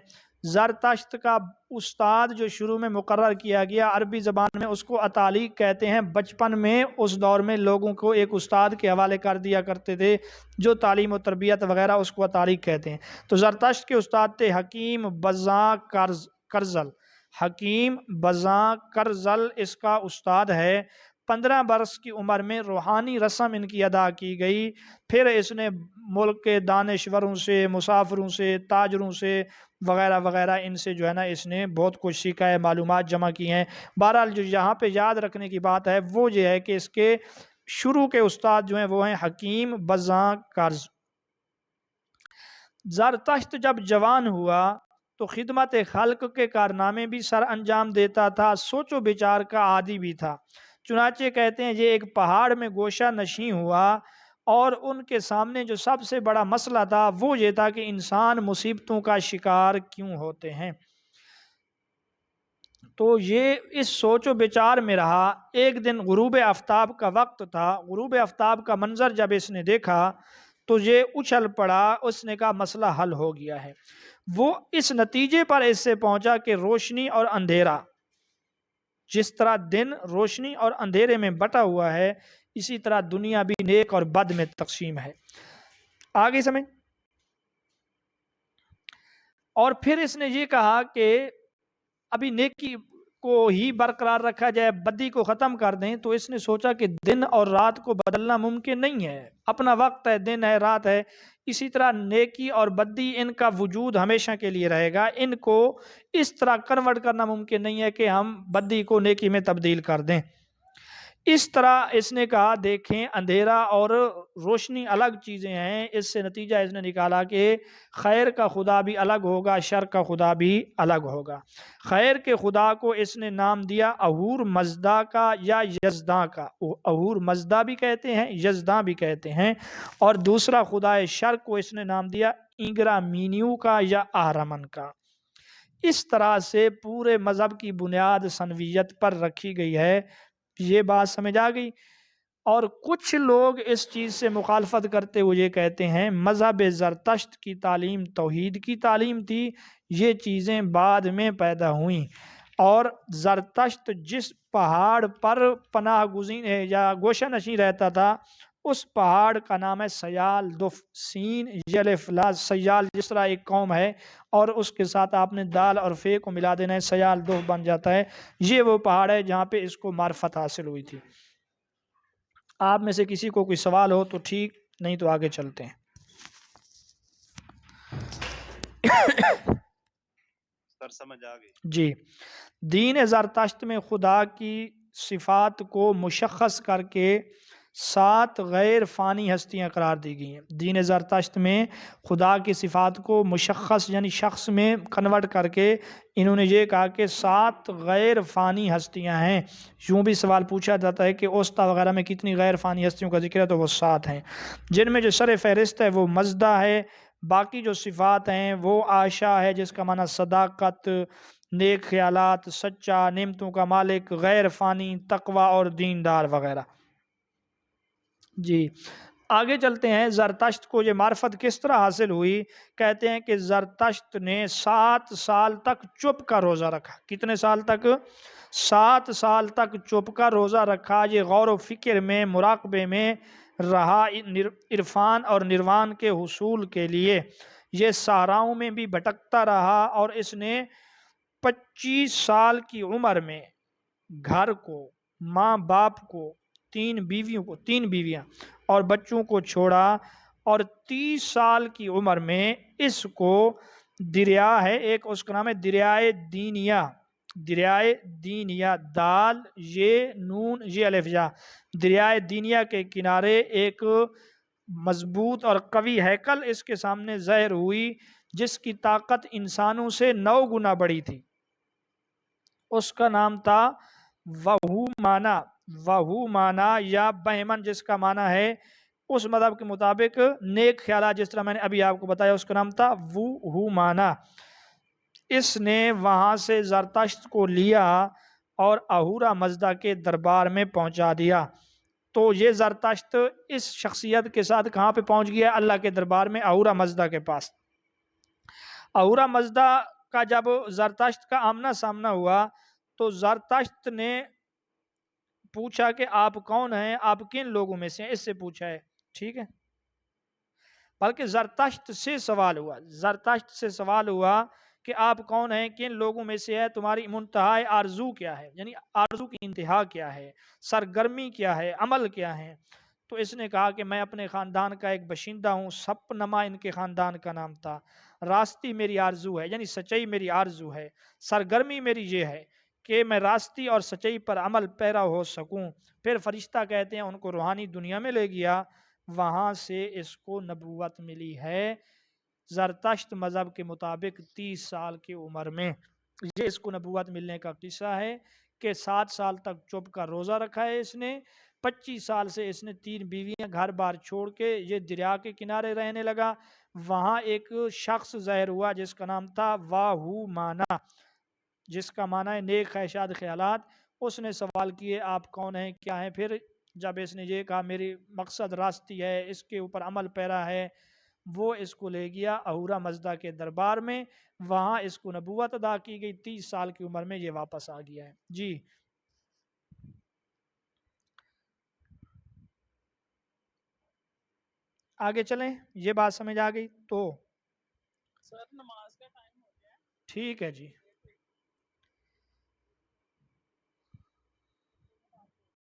زرتشت کا استاد جو شروع میں مقرر کیا گیا، عربی زبان میں اس کو اتالیق کہتے ہیں. بچپن میں اس دور میں لوگوں کو ایک استاد کے حوالے کر دیا کرتے تھے جو تعلیم و تربیت وغیرہ، اس کو اتالیق کہتے ہیں. تو زرتشت کے استاد تھے حکیم بزاں کرزل. حکیم بزاں کرزل اس کا استاد ہے. 15 برس کی عمر میں روحانی رسم ان کی ادا کی گئی. پھر اس نے ملک کے دانشوروں سے، مسافروں سے، تاجروں سے وغیرہ وغیرہ ان سے جو ہے نا اس نے بہت کچھ سیکھا ہے، معلومات جمع کی ہیں. بہرحال جو یہاں پہ یاد رکھنے کی بات ہے وہ یہ ہے کہ اس کے شروع کے استاد جو ہیں وہ ہیں حکیم بزاں کرز. زرتشت جب جوان ہوا تو خدمت خلق کے کارنامے بھی سر انجام دیتا تھا، سوچ و بچار کا عادی بھی تھا. چنانچہ کہتے ہیں یہ ایک پہاڑ میں گوشہ نشین ہوا اور ان کے سامنے جو سب سے بڑا مسئلہ تھا وہ یہ تھا کہ انسان مصیبتوں کا شکار کیوں ہوتے ہیں. تو یہ اس سوچ و بچار میں رہا. ایک دن غروب آفتاب کا وقت تھا. غروب آفتاب کا منظر جب اس نے دیکھا تو یہ اچھل پڑا. اس نے کہا مسئلہ حل ہو گیا ہے. وہ اس نتیجے پر اس سے پہنچا کہ روشنی اور اندھیرا، جس طرح دن روشنی اور اندھیرے میں بٹا ہوا ہے، اسی طرح دنیا بھی نیک اور بد میں تقسیم ہے. آگے سمجھ. اور پھر اس نے یہ کہا کہ ابھی نیکی کو ہی برقرار رکھا جائے، بدی کو ختم کر دیں. تو اس نے سوچا کہ دن اور رات کو بدلنا ممکن نہیں ہے، اپنا وقت ہے، دن ہے، رات ہے. اسی طرح نیکی اور بدی ان کا وجود ہمیشہ کے لیے رہے گا. ان کو اس طرح کنورٹ کرنا ممکن نہیں ہے کہ ہم بدی کو نیکی میں تبدیل کر دیں. اس طرح اس نے کہا دیکھیں اندھیرا اور روشنی الگ چیزیں ہیں. اس سے نتیجہ اس نے نکالا کہ خیر کا خدا بھی الگ ہوگا، شر کا خدا بھی الگ ہوگا. خیر کے خدا کو اس نے نام دیا اہور مزدا کا یا یزداں کا. اہور مزدا بھی کہتے ہیں، یزداں بھی کہتے ہیں. اور دوسرا خدا شر کو اس نے نام دیا اینگرا مینیو کا یا آہرمن کا. اس طرح سے پورے مذہب کی بنیاد سنویت پر رکھی گئی ہے. یہ بات سمجھ آ گئی. اور کچھ لوگ اس چیز سے مخالفت کرتے ہوئے یہ کہتے ہیں مذہب زرتشت کی تعلیم توحید کی تعلیم تھی، یہ چیزیں بعد میں پیدا ہوئیں. اور زرتشت جس پہاڑ پر پناہ گزین یا گوشہ نشین رہتا تھا اس پہاڑ کا نام ہے سیال دف. سین یلف لا. سیال جس طرح ایک قوم ہے اور اس کے ساتھ آپ نے دال اور فے کو ملا دینا ہے، سیال دف بن جاتا ہے. یہ وہ پہاڑ ہے جہاں پہ اس کو معرفت حاصل ہوئی تھی. آپ میں سے کسی کو کوئی سوال ہو تو ٹھیک، نہیں تو آگے چلتے ہیں. سر سمجھ آ گئی. جی. دین زرتشت میں خدا کی صفات کو مشخص کر کے 7 غیر فانی ہستیاں قرار دی گئی ہیں. دین زرتشت میں خدا کی صفات کو مشخص یعنی شخص میں کنورٹ کر کے انہوں نے یہ کہا کہ 7 غیر فانی ہستیاں ہیں. یوں بھی سوال پوچھا جاتا ہے کہ اوسطا وغیرہ میں کتنی غیر فانی ہستیوں کا ذکر ہے، تو وہ 7 ہیں، جن میں جو سر فہرست ہے وہ مزدہ ہے. باقی جو صفات ہیں وہ عائشہ ہے جس کا معنی صداقت، نیک خیالات، سچا، نعمتوں کا مالک، غیر فانی، تقوی اور دیندار وغیرہ. جی آگے چلتے ہیں. زرتشت کو یہ معرفت کس طرح حاصل ہوئی؟ کہتے ہیں کہ زرتشت نے 7 سال تک چپ کا روزہ رکھا. کتنے سال تک؟ 7 سال تک چپ کا روزہ رکھا. یہ غور و فکر میں، مراقبے میں رہا عرفان اور نروان کے حصول کے لیے. یہ صحراؤں میں بھی بھٹکتا رہا اور اس نے 25 سال کی عمر میں گھر کو، ماں باپ کو، 3 بیویاں اور بچوں کو چھوڑا، اور 30 سال کی عمر میں اس کو دریا ہے ایک، اس کا نام ہے دریائے دینیا، دریائے دینیا، دال یہ نون یہ الف جا، دریائے دینیا کے کنارے ایک مضبوط اور قوی ہیکل اس کے سامنے ظاہر ہوئی، جس کی طاقت انسانوں سے 9 گنا بڑی تھی۔ اس کا نام تھا وہو مانا یا بہمن، جس کا معنی ہے اس مذہب کے مطابق نیک خیالات، جس طرح میں نے ابھی آپ کو بتایا اس کا نام تھا وہو مانا۔ اس نے وہاں سے زرتشت کو لیا اور اہورا مزدا کے دربار میں پہنچا دیا۔ تو یہ زرتشت اس شخصیت کے ساتھ کہاں پہ پہنچ گیا؟ اللہ کے دربار میں، اہورا مزدا کے پاس۔ اہورا مزدا کا جب زرتشت کا آمنا سامنا ہوا تو زرتشت نے پوچھا کہ آپ کون ہیں، آپ کن لوگوں میں سے ہیں، اس سے پوچھا ہے، ٹھیک ہے، بلکہ زرتشت سے سوال ہوا کہ آپ کون ہیں، کن لوگوں میں سے ہے، تمہاری منتہا آرزو کیا ہے، یعنی آرزو کی انتہا کیا ہے، سرگرمی کیا ہے، عمل کیا ہے۔ تو اس نے کہا کہ میں اپنے خاندان کا ایک باشندہ ہوں، سپ نما ان کے خاندان کا نام تھا، راستی میری آرزو ہے، یعنی سچائی میری آرزو ہے، سرگرمی میری یہ ہے کہ میں راستی اور سچائی پر عمل پیرا ہو سکوں۔ پھر فرشتہ کہتے ہیں ان کو روحانی دنیا میں لے گیا، وہاں سے اس کو نبوت ملی ہے زرتشت مذہب کے مطابق 30 سال کی عمر میں۔ یہ اس کو نبوت ملنے کا قصہ ہے کہ 7 سال تک چپ کا روزہ رکھا ہے اس نے، 25 سال سے اس نے 3 بیویاں گھر بار چھوڑ کے یہ دریا کے کنارے رہنے لگا۔ وہاں ایک شخص ظاہر ہوا جس کا نام تھا واہو مانا، جس کا معنی ہے نیک خواہشات خیالات۔ اس نے سوال کیے آپ کون ہیں، کیا ہیں؟ پھر جب اس نے یہ کہا میری مقصد راستی ہے، اس کے اوپر عمل پیرا ہے، وہ اس کو لے گیا اہورا مزدا کے دربار میں، وہاں اس کو نبوت ادا کی گئی، 30 سال کی عمر میں یہ واپس آ گیا ہے۔ جی آگے چلیں، یہ بات سمجھ آ گئی تو سر نماز کا ٹائم ہو گیا ہے۔ ٹھیک ہے جی۔